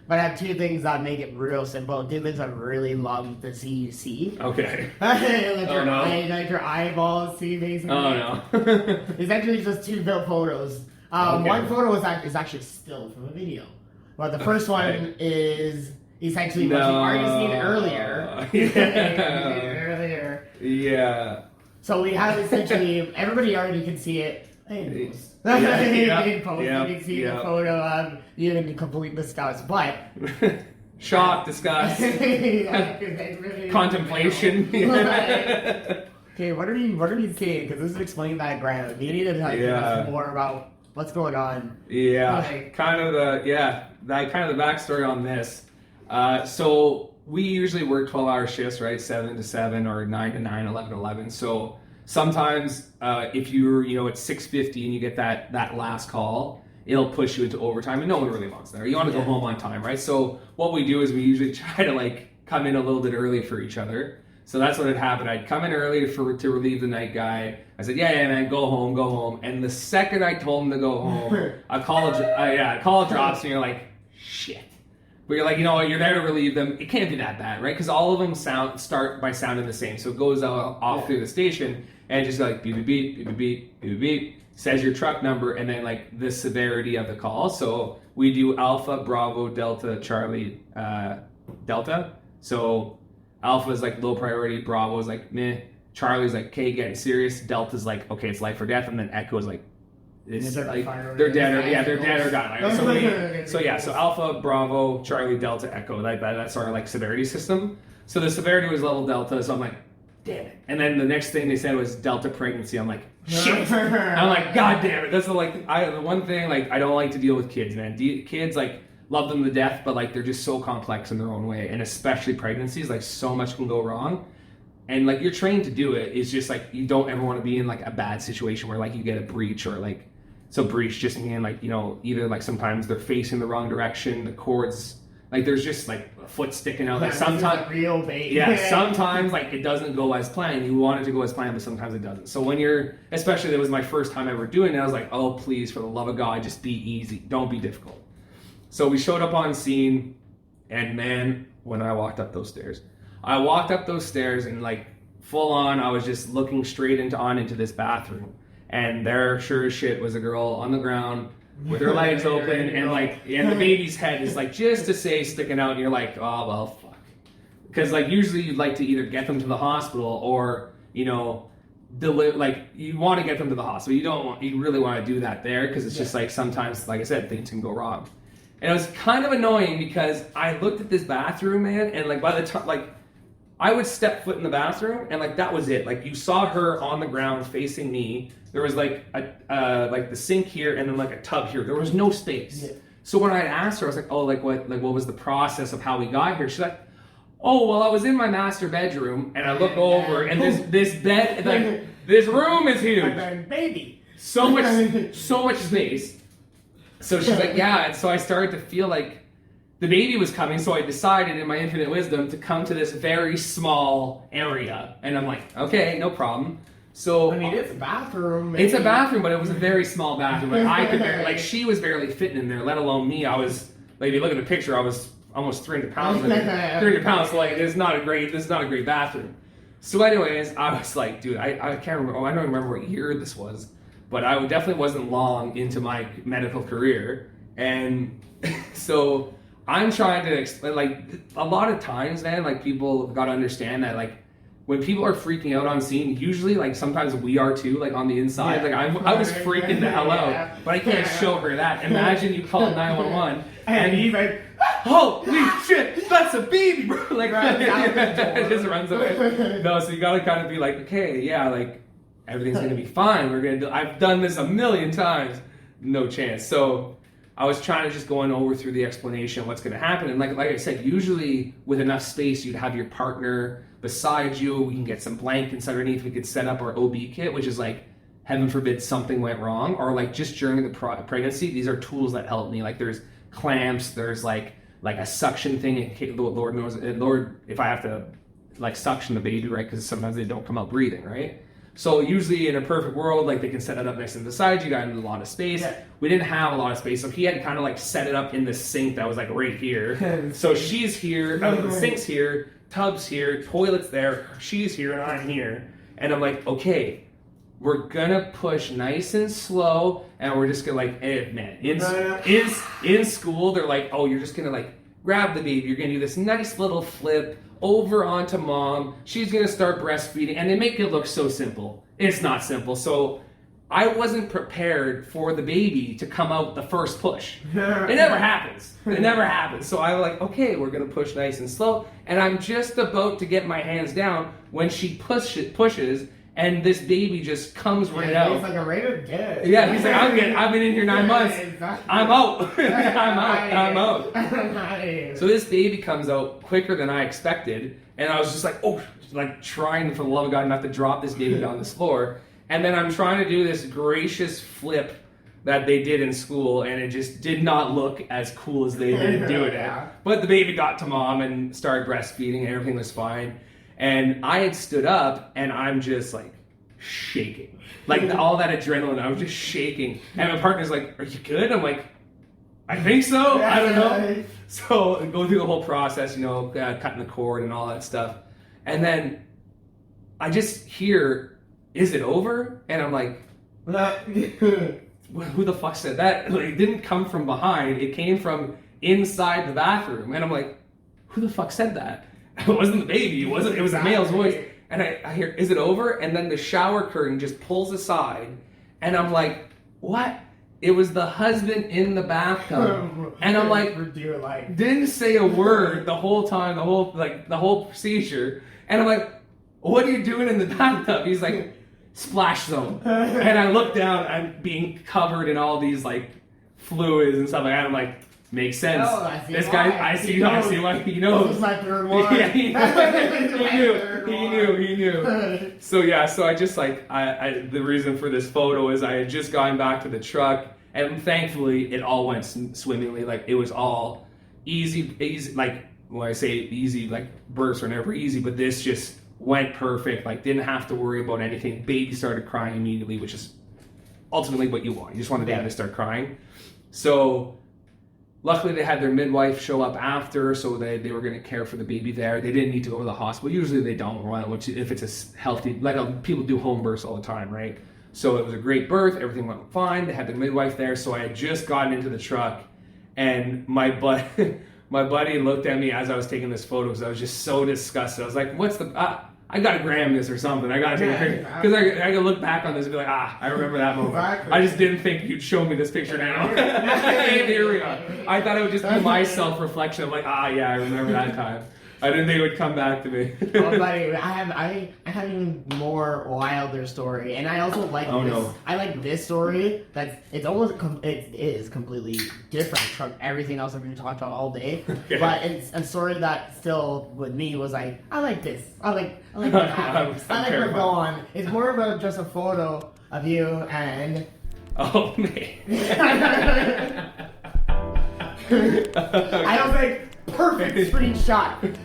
But I have two things that make it real simple. Two things I really love to see you see. Okay. Like your eyeballs see basically. Oh no. It's actually just two photos. Okay. One photo is actually still from a video. But the first one is essentially what you've already seen earlier. Yeah. So we have essentially, everybody already can see it. You can see the photo of you in complete disgust, but shock, disgust, contemplation. Okay, what are you seeing? Because this is explaining background. You need to tell us more about what's going on. Yeah, kind of the backstory on this. So we usually work 12-hour shifts, right? 7 to 7 or 9 to 9, 11 to 11. So sometimes if you're, at 6:50 and you get that last call, it'll push you into overtime, and no one really wants that. You want to go home on time, right? So what we do is we usually try to come in a little bit early for each other. So that's what had happened. I'd come in early to relieve the night guy. I said, yeah, man, go home. And the second I told him to go home, a call drops, and you're like, shit. But you're like, you know what, you're there to relieve them. It can't be that bad, right? Because all of them start by sounding the same. So it goes off through the station and just like beep, beep, beep, beep, beep, beep, beep, says your truck number and then the severity of the call. So we do Alpha, Bravo, Delta, Charlie, Delta. So Alpha is low priority, Bravo is meh, Charlie's okay, getting serious, Delta's okay, it's life or death, and then Echo is they're dead or dying. So Alpha, Bravo, Charlie, Delta, Echo. That's our severity system. So the severity was level Delta. So I'm like, damn it. And then the next thing they said was Delta pregnancy. I'm like, shit. I'm like, god damn it. That's the one thing I don't like to deal with kids, man. Kids love them to death, but they're just so complex in their own way, and especially pregnancies. So much can go wrong. And you're trained to do it. It's just you don't ever want to be in a bad situation where you get a breach or so breach just meaning either sometimes they're facing the wrong direction, the cords there's just a foot sticking out. Sometimes real bait. Yeah, sometimes it doesn't go as planned. You want it to go as planned, but sometimes it doesn't. So when especially that was my first time ever doing it, I was like, oh please, for the love of God, just be easy. Don't be difficult. So we showed up on scene, and man, when I walked up those stairs and full on, I was just looking straight into this bathroom. And there, sure as shit, was a girl on the ground with her legs open, and and the baby's head is just to say sticking out, and you're like, oh well, fuck. Because usually you'd like to either get them to the hospital or you want to get them to the hospital. You really want to do that there because it's just sometimes, like I said, things can go wrong. And it was kind of annoying because I looked at this bathroom, man, and by the time I would step foot in the bathroom and like that was it. Like you saw her on the ground facing me. There was like like the sink here and then like a tub here. There was no space. Yeah. So when I asked her, I was like, oh, like what was the process of how we got here? She's like, oh, well, I was in my master bedroom and I look over and this bed, like this room is huge. Baby. So much space. So she's like, yeah. And so I started to feel like the baby was coming. So I decided in my infinite wisdom to come to this very small area. And I'm like, okay, no problem. So I mean, it's a bathroom. It's a bathroom, but it was a very small bathroom. Like I could barely, like she was barely fitting in there, let alone me. I was like, if you look at the picture, I was almost 300 pounds. 300 pounds. So like, this is not a great bathroom. So anyways, I was like, dude, I can't remember. Oh, I don't remember what year this was, but I definitely wasn't long into my medical career, and so I'm trying to explain. Like a lot of times, man, like people got to understand that like. When people are freaking out on scene, usually, like, sometimes we are too, like, on the inside. Yeah. Like, I was freaking the hell out, but I can't show her that. Imagine you call 911, and he's like, holy shit, that's a baby, bro. Like, it just runs away. No, so you gotta kind of be like, okay, yeah, like, everything's gonna be fine. I've done this a million times. No chance. So I was trying to just going over through the explanation of what's gonna happen. And like I said, usually with enough space, you'd have your partner beside you. We can get some blankets underneath. We could set up our OB kit, which is like, heaven forbid something went wrong, or like just during the pregnancy. These are tools that help me. Like there's clamps, there's like a suction thing. Lord knows, Lord, if I have to like suction the baby, right? Because sometimes they don't come out breathing, right? So usually in a perfect world, like they can set it up next to the side. You got a lot of space. Yeah. We didn't have a lot of space, so he had to kind of like set it up in the sink that was like right here. So she's here, the sink's here, tub's here, toilet's there, she's here, and I'm here. And I'm like, okay, we're gonna push nice and slow, and we're just gonna like, man, in school, they're like, oh, you're just gonna like grab the baby, you're gonna do this nice little flip over onto mom, she's gonna start breastfeeding, and they make it look so simple. It's not simple. So I wasn't prepared for the baby to come out the first push. It never happens. It never happens. So I was like, okay, we're gonna push nice and slow. And I'm just about to get my hands down when she pushes, and this baby just comes right out. He's like a rated dead. Yeah, he's like, I've been in here 9 months. I'm out. I'm out. So this baby comes out quicker than I expected, and I was just like, oh, like trying for the love of God not to drop this baby on this floor. And then I'm trying to do this gracious flip that they did in school, and it just did not look as cool as they did doing it. But the baby got to mom and started breastfeeding, and everything was fine. And I had stood up, and I'm just like shaking. Like all that adrenaline, I was just shaking. And my partner's like, are you good? I'm like, I think so. I don't know. So go through the whole process, you know, cutting the cord and all that stuff. And then I just hear, is it over? And I'm like, who the fuck said that? Like, it didn't come from behind. It came from inside the bathroom. And I'm like, who the fuck said that? It wasn't the baby. It was a male's voice. And I hear, is it over? And then the shower curtain just pulls aside. And I'm like, what? It was the husband in the bathtub. And I'm like, didn't say a word the whole time, the whole procedure. And I'm like, what are you doing in the bathtub? He's like, splash zone. And I look down, I'm being covered in all these like fluids and stuff like that. I'm like, makes sense. Oh, I see this why. guy, I see why he knows. This was my third one. Yeah, he knew. So yeah, so I just like, the reason for this photo is I had just gone back to the truck, and thankfully it all went swimmingly. Like it was all easy, like when I say easy, like births are never easy, but this just went perfect. Like didn't have to worry about anything. Baby started crying immediately, which is ultimately what you want. You just want the baby to start crying. So luckily they had their midwife show up after, so they were going to care for the baby there. They didn't need to go to the hospital. Usually they don't, which if it's a healthy, like people do home births all the time, right? So it was a great birth. Everything went fine. They had the midwife there. So I had just gotten into the truck, and my buddy looked at me as I was taking this photo because I was just so disgusted. I was like, what's the... I gotta gram this or something. I gotta take a picture. Because I gotta look back on this and be like, I remember that moment. Exactly. I just didn't think you'd show me this picture now. Here we are. I thought it would just be my self-reflection of like, yeah, I remember that time. I didn't think it would come back to me. Oh, buddy, I have even more wilder story, and I also like Oh, this. no. I like this story. It is completely different from everything else that we've talked about all day. Okay. But it's a story that still with me was like, I like this. I like what happened. I like what's going on. It's more about just a photo of you and. Oh man. I was like, perfect screenshot.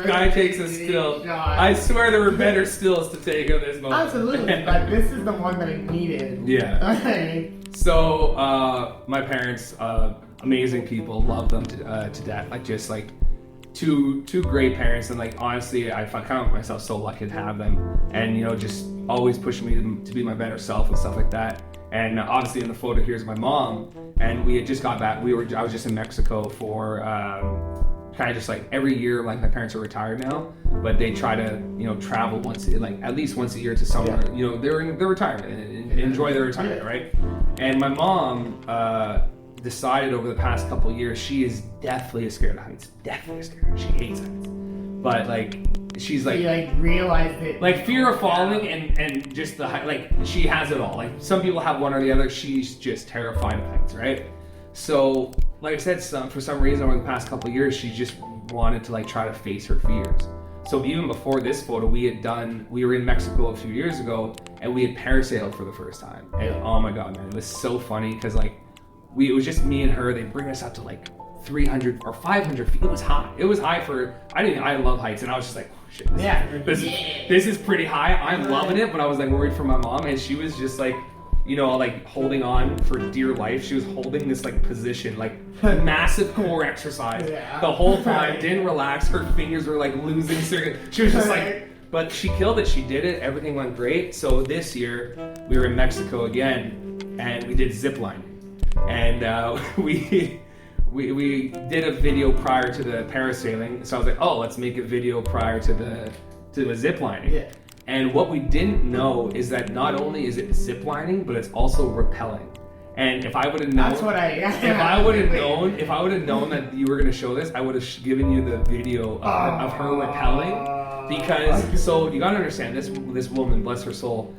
Guy takes a still. I swear there were better stills to take of this moment. Absolutely, but this is the one that I needed. Yeah. So, my parents, amazing people, love them to death. Like, just like two great parents, and like honestly, I count myself so lucky to have them, and you know, just always pushing me to be my better self and stuff like that. And obviously, in the photo here's my mom, and we had just got back. I was just in Mexico for kind of just like every year. Like my parents are retired now, but they try to travel at least once a year to somewhere. Yeah. You know, they're retired and enjoy their retirement, right? And my mom decided over the past couple of years she is deathly scared of heights. Deathly scared. She hates heights. But like she's like, you like realized it. like fear of falling and just the height. Like she has it all. Like some people have one or the other. She's just terrified of heights, right? So like I said, for some reason over the past couple of years, she just wanted to like try to face her fears. So even before this photo, we were in Mexico a few years ago, and we had parasailed for the first time. And oh my god, man, it was so funny because like it was just me and her. They bring us up to like 300 or 500 feet. It was high. It was high for I love heights, and I was just like, oh, shit. This is pretty high. I'm loving it, but I was like worried for my mom, and she was just like, like holding on for dear life. She was holding this like position, like massive core exercise the whole time. Didn't relax. Her fingers were like losing. She was just like, but she killed it. She did it. Everything went great. So this year we were in Mexico again, and we did zip lining, and we did a video prior to the parasailing. So I was like, oh, let's make a video prior to the zip lining. Yeah. And what we didn't know is that not only is it ziplining, but it's also rappelling. And if I would have known, if I would have known that you were going to show this, I would have given you the video of her rappelling. Because so you got to understand, this woman, bless her soul,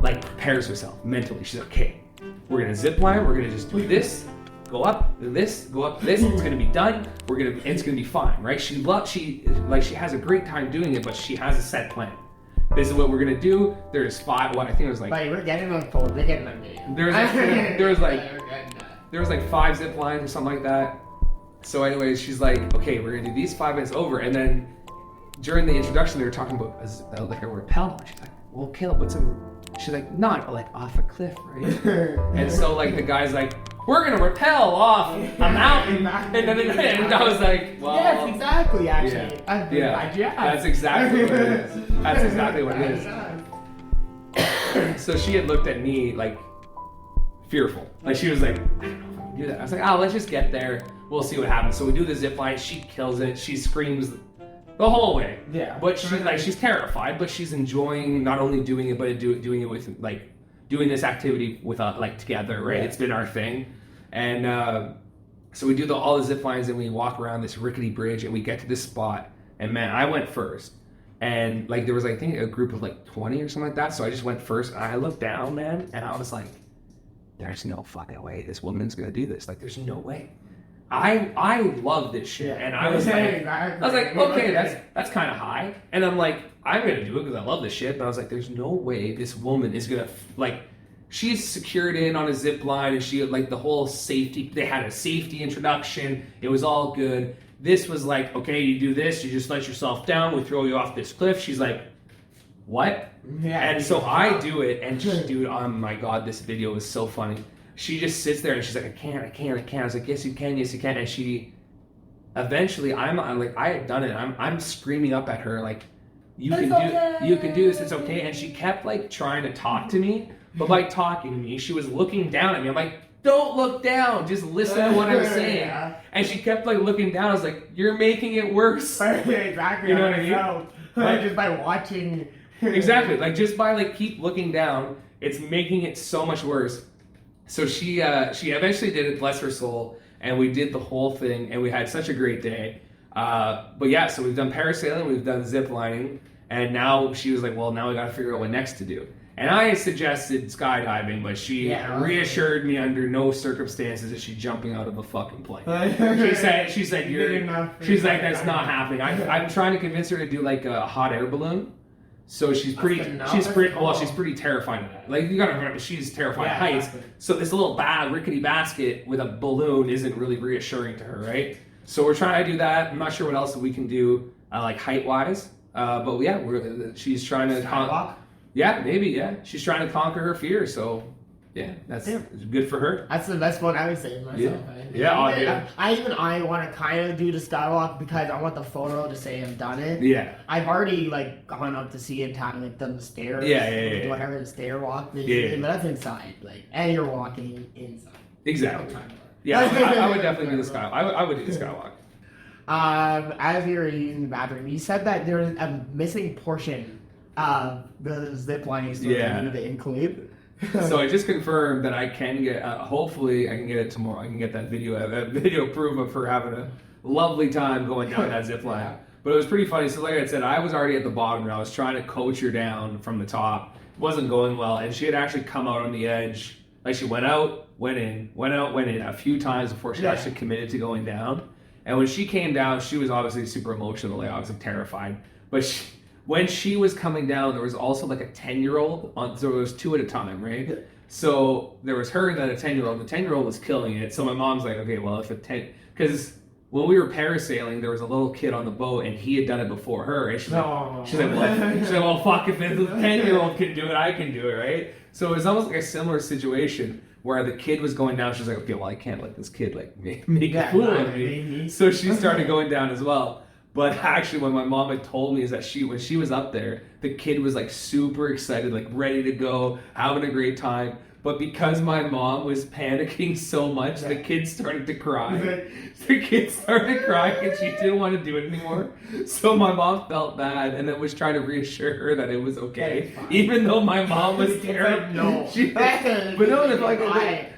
like prepares herself mentally. She's like, okay, we're going to zip line. We're going to just do this, go up, do this, go up, this. It's going to be done. It's going to be fine, right? She has a great time doing it, but she has a set plan. This is what we're gonna do. There's 5. What I think it was like. But we're getting on phone. We're getting on video. There was like 5 zip lines or something like that. So, anyways, she's like, okay, we're gonna do these 5 minutes over, and then during the introduction, they were talking about like a rappel. She's like, well, Caleb, what's a? She's like, not like off a cliff, right? And so like the guy's like, we're gonna rappel off a mountain, and I was like, well, yes, exactly. Actually, that's exactly what it is. That's exactly what it is. So she had looked at me like fearful, like she was like, I don't know if I can do that. I was like, oh, let's just get there. We'll see what happens. So we do the zip line. She kills it. She screams the whole way. Yeah. But she's terrified, but she's enjoying not only doing it, but doing it with like. Doing this activity with like together, right? Yeah. It's been our thing, and so we do all the zip lines, and we walk around this rickety bridge, and we get to this spot, and man, I went first, and like there was I think a group of like 20 or something like that, so I just went first, and I looked down, man, and I was like, there's no fucking way this woman's gonna do this. Like, there's no way. I love this shit, and I was like, okay, that's kind of high, and I'm like, I'm gonna do it because I love this shit, but I was like, there's no way this woman is gonna like, she's secured in on a zip line, and she like the whole safety. They had a safety introduction. It was all good. This was like, okay, you do this, you just let yourself down, we throw you off this cliff. She's like, what? Yeah. And so I do it, and just, dude, oh my god, this video is so funny. She just sits there and she's like, I can't. I was like, yes you can. And she, eventually, I'm like, I had done it. I'm screaming up at her like, you can do this. It's okay. And she kept like trying to talk to me, but by talking to me, she was looking down at me. I'm like, don't look down. Just listen to what I'm saying. Yeah. And she kept like looking down. I was like, you're making it worse. Exactly. You know what I mean? Like, just by watching. Exactly. Like just by like keep looking down, it's making it so much worse. So she eventually did it, bless her soul, and we did the whole thing, and we had such a great day. But yeah, so we've done parasailing, we've done zip lining, and now she was like, well, now we got to figure out what next to do. And I suggested skydiving, but she reassured me under no circumstances is she jumping out of a fucking plane. She said, she's like, that's not happening. I'm trying to convince her to do like a hot air balloon. So she's pretty terrified of that. Like, you gotta remember, she's terrified of heights. So this little rickety basket with a balloon isn't really reassuring to her, right? So we're trying to do that. I'm not sure what else we can do, like height-wise. But yeah, she's trying to... Skywalk? Yeah, maybe, yeah. She's trying to conquer her fear, so yeah, it's good for her. That's the best one I would say myself. I want to kind of do the skywalk because I want the photo to say I've done it. Yeah. I've already like gone up to see it, like done the stairs. Whatever the stair walk is. But that's inside, like, and you're walking inside. Exactly. Yeah, I would definitely do the skywalk. I would do the skywalk. As you were using the bathroom, you said that there was a missing portion of the zip lining story you needed to include. So I just confirmed that I can get, hopefully I can get it tomorrow. I can get that video proof of her having a lovely time going down that zip line. But it was pretty funny. So like I said, I was already at the bottom and I was trying to coach her down from the top. It wasn't going well. And she had actually come out on the edge. Like she went out, went in, went out, went in a few times before she actually committed to going down. And when she came down, she was obviously super emotional. Like, I was terrified. But when she was coming down, there was also like a 10-year-old on, so it was two at a time, right? So there was her and then a 10-year-old. The 10-year-old was killing it. So my mom's like, okay, well, if because when we were parasailing, there was a little kid on the boat and he had done it before her. And she's like, well, fuck, if the 10-year-old can do it, I can do it, right? So it was almost like a similar situation where the kid was going down. She's like, okay, well, I can't let this kid like make a fool of me. So she started going down as well. But actually, what my mom had told me is that when she was up there, the kid was like super excited, like ready to go, having a great time. But because my mom was panicking so much, the kid started to cry. The kid started crying and she didn't want to do it anymore. So my mom felt bad and then was trying to reassure her that it was okay. Even though my mom was terrified. No. But no,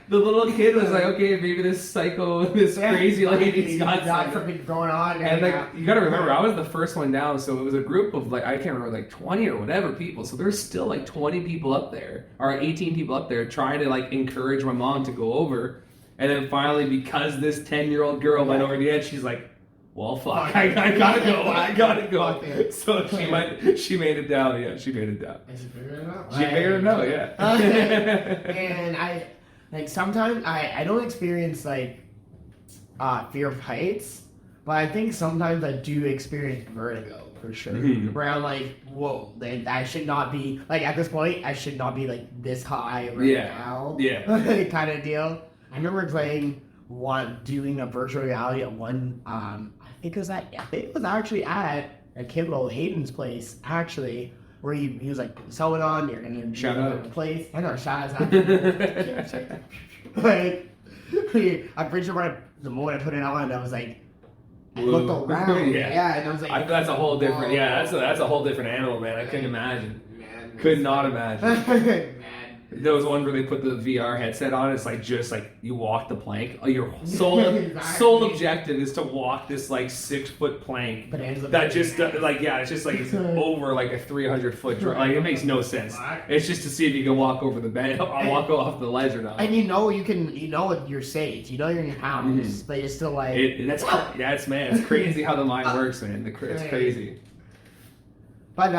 the little kid was like, okay, maybe this crazy lady's got something going on. And like, you gotta remember, I was the first one down, so it was a group of like, I can't remember, like 20 or whatever people. So there's still like 20 people up there, or 18 people up there trying to like encourage my mom to go over. And then finally, because this 10-year-old girl went over the edge, she's like, well, fuck, I gotta go. So she made it down, yeah, she made it down. And she figured it out. She figured it out, yeah. And like sometimes I don't experience like fear of heights, but I think sometimes I do experience vertigo for sure. Mm-hmm. Where I'm like, whoa, I should not be like at this point. I should not be like this high now. Yeah, kind of deal. I remember doing a virtual reality at one. I think it was actually at a kid little Hayden's place actually. Where he was like, sell it on, you're gonna shout out the place. I know, shout out. Like, I'm pretty sure the moment I put it on, I was like, I looked around. And I was like, that's a whole different. Yeah, that's a whole different animal, man. I couldn't imagine. Could not imagine. There was one where they put the VR headset on. It's like just like you walk the plank. Your sole objective is to walk this like 6-foot plank that just like it's just like it's over like a 300-foot drop. Like it makes no sense. It's just to see if you can walk over the bend, walk off the ledge or not. And you're safe. You know you're in your house, but you're still like it's crazy how the mind works, man. It's crazy. But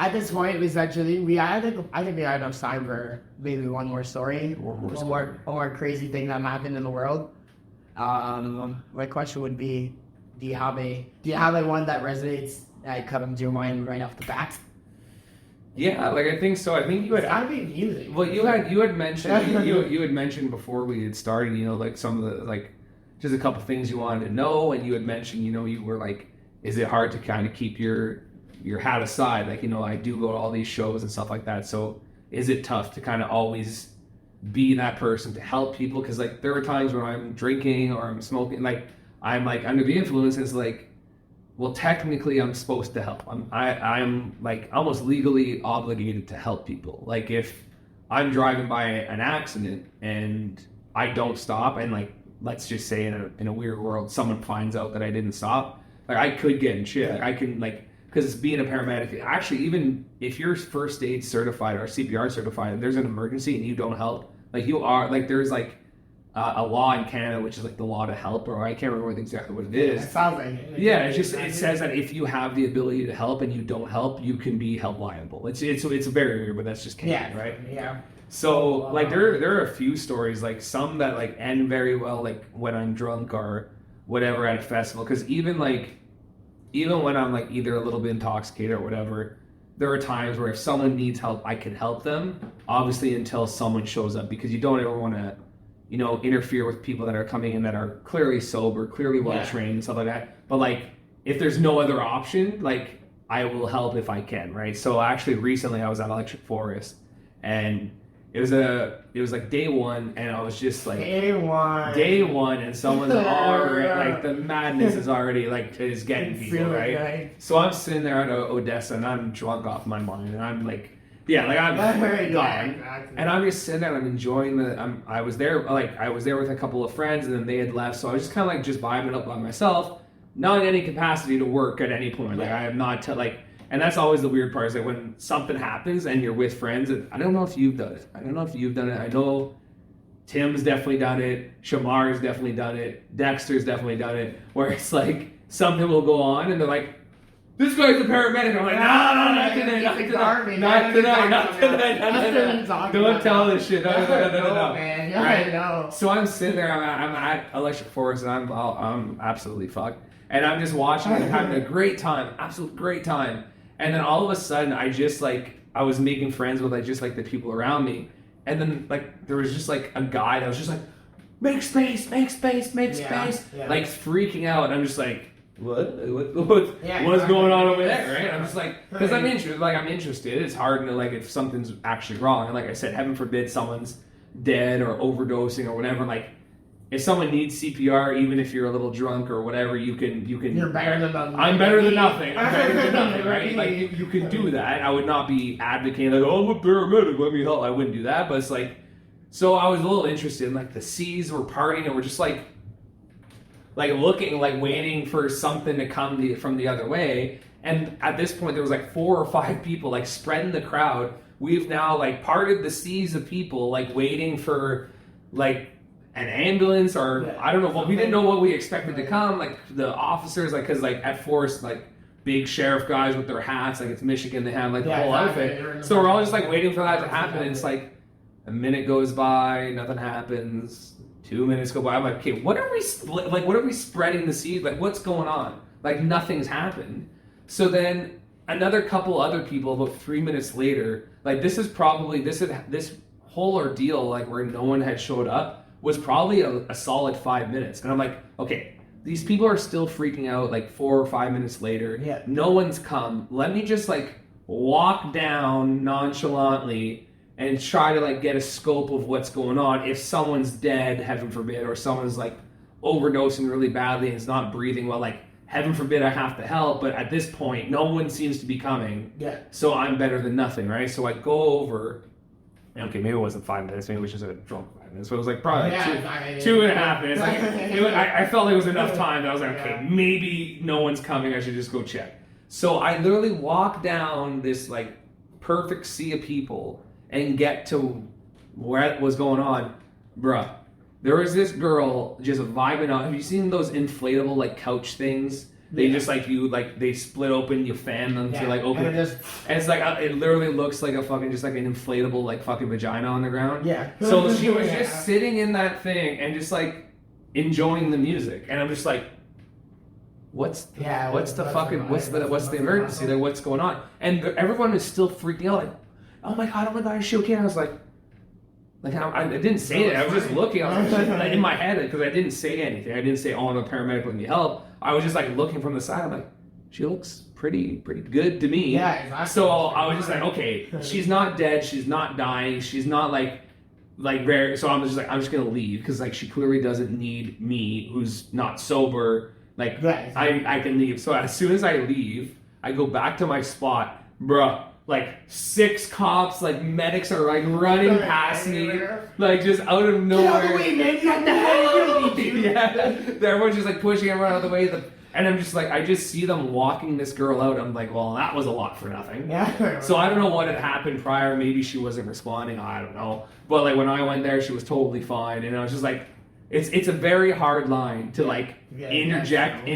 at this point, essentially, I think we had enough time for maybe one more story or more crazy thing that happened in the world. My question would be, do you have a one that resonates that comes to your mind right off the bat? Yeah, like I think so. I think you had. It's gotta be music. Well, you had mentioned you had mentioned before we had started. Like some of the like just a couple things you wanted to know, and you had mentioned you were like, is it hard to kind of keep your hat aside, like I do go to all these shows and stuff like that, so is it tough to kind of always be that person to help people? Because like there are times when I'm drinking or I'm smoking, like I'm like under the influence, it's like, well, technically I'm supposed to help. I'm like almost legally obligated to help people. Like if I'm driving by an accident and I don't stop and like let's just say in a weird world, someone finds out that I didn't stop, like I could get in shit. Like, I can like, because being a paramedic, actually, even if you're first aid certified or CPR certified, and there's an emergency and you don't help, like you are, like there's like a law in Canada, which is like the law to help, or I can't remember exactly what it is. It sounds like it. Yeah, it's just, it says that if you have the ability to help and you don't help, you can be held liable. It's very weird, but that's just Canadian, right? Yeah. So like there are a few stories, like some that like end very well, like when I'm drunk or whatever at a festival, because even when I'm like either a little bit intoxicated or whatever, there are times where if someone needs help, I can help them, obviously until someone shows up, because you don't ever want to, you know, interfere with people that are coming in that are clearly sober, clearly well trained and stuff like that. But like if there's no other option, like I will help if I can, right? So actually recently I was at Electric Forest, and it was like day one, and I was just like day one, and someone's already like the madness is already like is getting people, right? So I'm sitting there at Odessa, and I'm drunk off my mind, and I'm like, I'm gone, and I'm just sitting there, and I'm enjoying I was there with a couple of friends, and then they had left, so I was just kind of like just vibing up by myself, not in any capacity to work at any point. Like I am not and that's always the weird part, is like when something happens and you're with friends, and I don't know if you've done it. I know Tim's definitely done it. Shamar's definitely done it. Dexter's definitely done it. Where it's like something will go on and they're like, this guy's a paramedic. I'm like, no, not tonight. Don't tell this shit. No. Man, right? No. So I'm sitting there. I'm at Electric Forest, and I'm absolutely fucked. And I'm just watching and having a great time, absolute great time. And then all of a sudden, I was making friends with like the people around me. And then like there was just like a guy that was just like, make space, like freaking out. And I'm just like, what's going on over there, right? I'm just like, because I'm interested. It's hard to like if something's actually wrong. And like I said, heaven forbid someone's dead or overdosing or whatever. Like if someone needs CPR, even if you're a little drunk or whatever, you can. You're better than nothing. I'm better than nothing. Right? Like you can do that. I would not be advocating like, oh, I'm a paramedic, let me help. I wouldn't do that. But it's like, so I was a little interested in like the C's were partying, and we're just like looking, like waiting for something to come from the other way. And at this point, there was like 4 or 5 people like spreading the crowd. We've now like parted the seas of people, like waiting for like an ambulance or I don't know. Well, we didn't know what we expected to come. Like the officers, like because like at Forest, like big sheriff guys with their hats, like it's Michigan, they have like the whole outfit. So we're all just like waiting for that to happen. And it's like a minute goes by, nothing happens. 2 minutes go by. I'm like, okay, what are we spreading the seed? Like, what's going on? Like, nothing's happened. So then another couple other people, about 3 minutes later, like this whole ordeal, like where no one had showed up, was probably a solid 5 minutes. And I'm like, okay, these people are still freaking out. Like 4 or 5 minutes later, no one's come. Let me just like walk down nonchalantly and try to like get a scope of what's going on. If someone's dead, heaven forbid, or someone's like overdosing really badly and is not breathing well, like heaven forbid I have to help. But at this point, no one seems to be coming. So I'm better than nothing, right? So I go over. Okay, maybe it wasn't 5 minutes. Maybe it was just a drunk 5 minutes. So it was like probably 2.5 minutes. Like, I felt like it was enough time that I was like, okay, maybe no one's coming. I should just go check. So I literally walk down this like perfect sea of people and get to where it was going on. Bruh, there was this girl just vibing out. Have you seen those inflatable like couch things? They just like they split open, you fan them to like open. And it's like it literally looks like a fucking just like an inflatable like fucking vagina on the ground. So she was just sitting in that thing and just like enjoying the music, and I'm just like, what's the emergency? Like what's going on? And everyone is still freaking out. Like, oh my god, is she okay? And I was like I didn't say it. I was just looking. I was just, like, in my head because I didn't say anything. I didn't say, "Oh, I'm a paramedic. Let me help." I was just like looking from the side. I'm like, she looks pretty good to me. So I was just like, okay, she's not dead. She's not dying. She's not like very. So I'm just gonna leave because like she clearly doesn't need me, who's not sober. Like I can leave. So as soon as I leave, I go back to my spot, bruh. Like 6 cops, like medics are like running past me, like just out of nowhere. Get out of the way, man! Get the hell out of yeah, everyone's just like pushing everyone out of the way. And I'm just like, I just see them walking this girl out. I'm like, well, that was a lot for nothing. Yeah. So I don't know what had happened prior. Maybe she wasn't responding. I don't know. But like when I went there, she was totally fine. And I was just like, it's a very hard line to like interject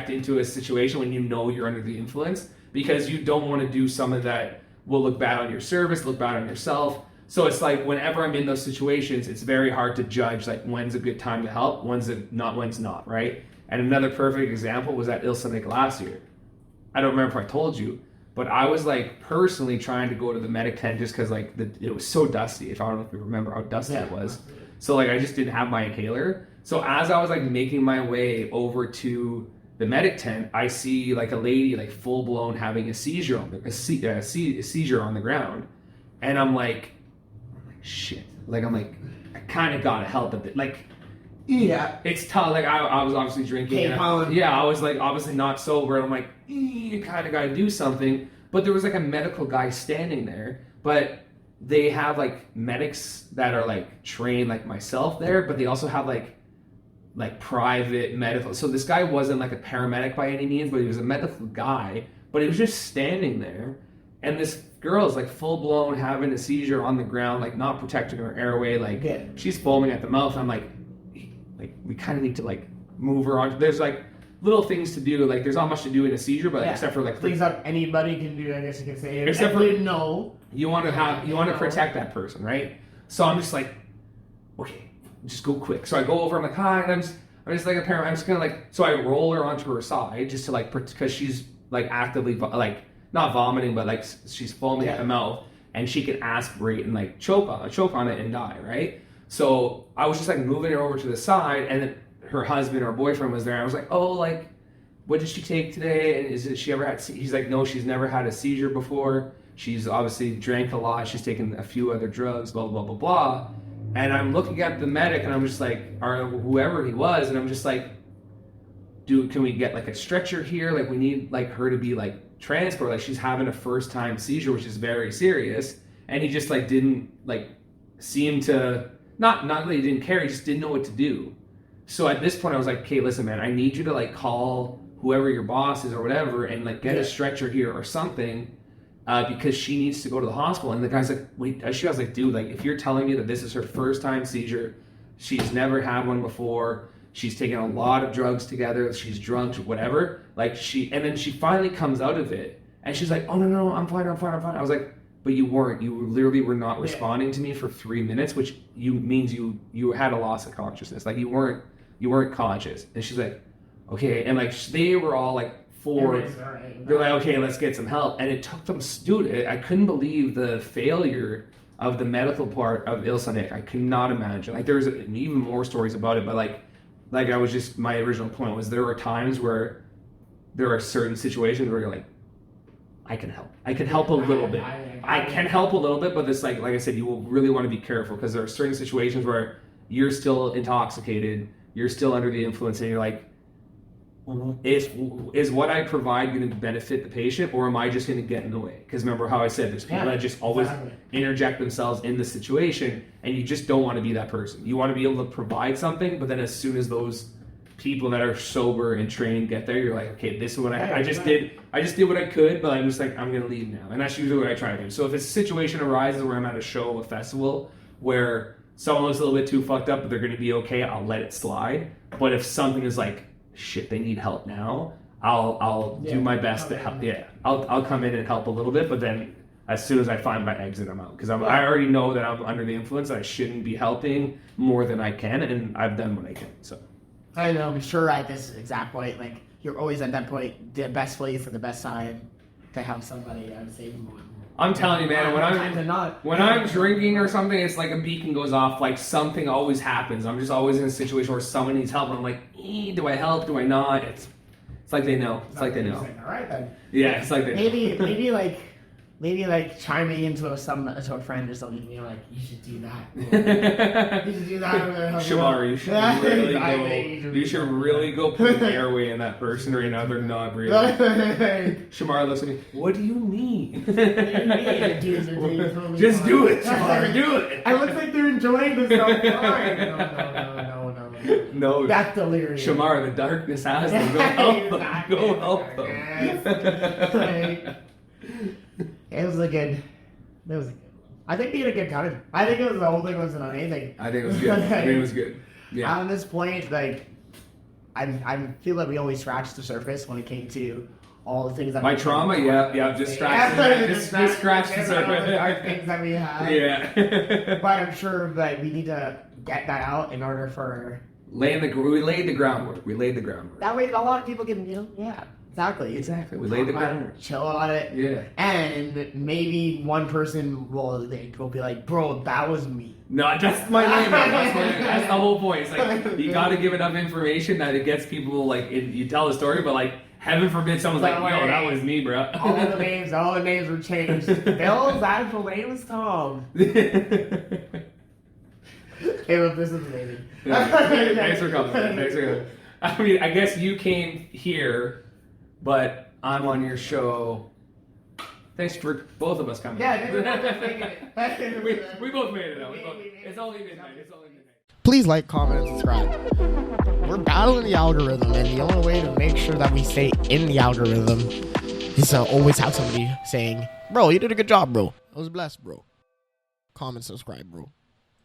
into a situation when you know you're under the influence, because you don't want to do something that will look bad on your service, look bad on yourself. So it's like whenever I'm in those situations, it's very hard to judge like when's a good time to help, when's not, right? And another perfect example was at Ilsonic last year. I don't remember if I told you, but I was like personally trying to go to the medic tent just because like it was so dusty. I don't know if you remember how dusty it was. So like I just didn't have my inhaler. So as I was like making my way over to the medic tent, I see like a lady like full blown having a seizure on a seizure on the ground, and I'm like, shit. Like I'm like, I kind of gotta help a bit. Like, yeah, it's tough. Like I was obviously drinking. I was like obviously not sober. And I'm like, you kind of gotta do something. But there was like a medical guy standing there, but they have like medics that are like trained like myself there, but they also have like private medical. So this guy wasn't like a paramedic by any means, but he was a medical guy, but he was just standing there. And this girl is like full blown having a seizure on the ground, like not protecting her airway. Like she's foaming at the mouth. I'm like we kind of need to like move her on. There's like little things to do. Like there's not much to do in a seizure, but except for like things that anybody can do, I guess you can say. Except for no. You want to protect that person, right? So I'm just like, okay, just go quick. So I go over, I'm like, hi, and I'm just like a parent. I'm just gonna like, so I roll her onto her side just to like, because she's like actively like not vomiting, but like she's foaming at the mouth, and she can aspirate and like choke on it and die, right? So I was just like moving her over to the side, and then her husband or boyfriend was there. I was like, oh, like, what did she take today? And she ever had? He's like, no, she's never had a seizure before. She's obviously drank a lot. She's taken a few other drugs, blah, blah, blah, blah. And I'm looking at the medic, and I'm just like, or whoever he was, and I'm just like, dude, can we get like a stretcher here? Like we need like her to be like transported. Like she's having a first time seizure, which is very serious. And he just like didn't like seem to, not that he didn't care, he just didn't know what to do. So at this point I was like, okay, listen, man, I need you to like call whoever your boss is or whatever and like get a stretcher here or something. Because she needs to go to the hospital. And the guy's like, wait, I was like, dude, like if you're telling me that this is her first time seizure, she's never had one before, she's taken a lot of drugs together, she's drunk, whatever, like and then she finally comes out of it and she's like, oh no, I'm fine. I was like, but you literally were not responding to me for 3 minutes, which means you had a loss of consciousness. Like you weren't conscious. And she's like, okay. And like they were all like, they're like, okay, let's get some help. And it took them, dude, I couldn't believe the failure of the medical part of Ilsonic. I could not imagine. Like there's even more stories about it, but like I was just, my original point was there are times where there are certain situations where you're like, I can help a little bit. I can help a little bit, but this like I said, you will really want to be careful because there are certain situations where you're still intoxicated, you're still under the influence, and you're like, is what I provide going to benefit the patient, or am I just going to get in the way? Because remember how I said there's people that just always interject themselves in the situation, and you just don't want to be that person. You want to be able to provide something, but then as soon as those people that are sober and trained get there, you're like, okay, this is what I just did what I could, but I'm just like, I'm going to leave now. And that's usually what I try to do. So if a situation arises where I'm at a show, a festival, where someone looks a little bit too fucked up, but they're going to be okay, I'll let it slide. But if something is like, shit, they need help now, I'll do my best to help. I'll come in and help a little bit, but then as soon as I find my exit, I'm out, because I already know that I'm under the influence. I shouldn't be helping more than I can, and I've done what I can. So I know, I'm sure at this exact point, like you're always at that point, the best place or the best time to have somebody save them. I'm telling you, man, when I'm drinking or something, it's like a beacon goes off, like something always happens. I'm just always in a situation where someone needs help, and I'm like, do I help? Do I not? It's like they know. It's like they know. All right then. Yeah, it's like they know. Maybe like chiming into a friend or something, you know, like, you should do that. You should do that. Shamar, you should really go put an airway in that person right now. They're not breathing. Shamar looks at me, what do you mean? Just do it, Shamar, do it. I look like they're enjoying this. No. No. That's delirious. Shamar, the darkness has them. Go help them. Exactly. Go help them. It was a good. It was. I think we had a good time. I think it was the whole thing wasn't amazing. I think it was good. I think it was good. Yeah. On this point, like, I feel like we only scratched the surface when it came to all the things that My trauma, yeah, just scratch the surface. Our things that we have. Yeah. But I'm sure that we need to get that out in order for we laid the groundwork. that way a lot of people can, exactly. We laid the groundwork. Chill on it. Yeah. And maybe one person will be like, bro, that was me. No, that's my name. That's the whole point. It's like you got to give enough information that it gets people like you tell the story, but like heaven forbid someone's like, yo, that was me, bro. all the names were changed. Bill's actual name was Tom. Caleb, this is amazing. Thanks for coming. I mean, I guess you came here, but I'm on your show. Thanks for both of us coming. Yeah, we both made it out. It's only midnight. Please like, comment, and subscribe. We're battling the algorithm, and the only way to make sure that we stay in the algorithm is to always have somebody saying, bro, you did a good job, bro. I was blessed, bro. Comment, subscribe, bro.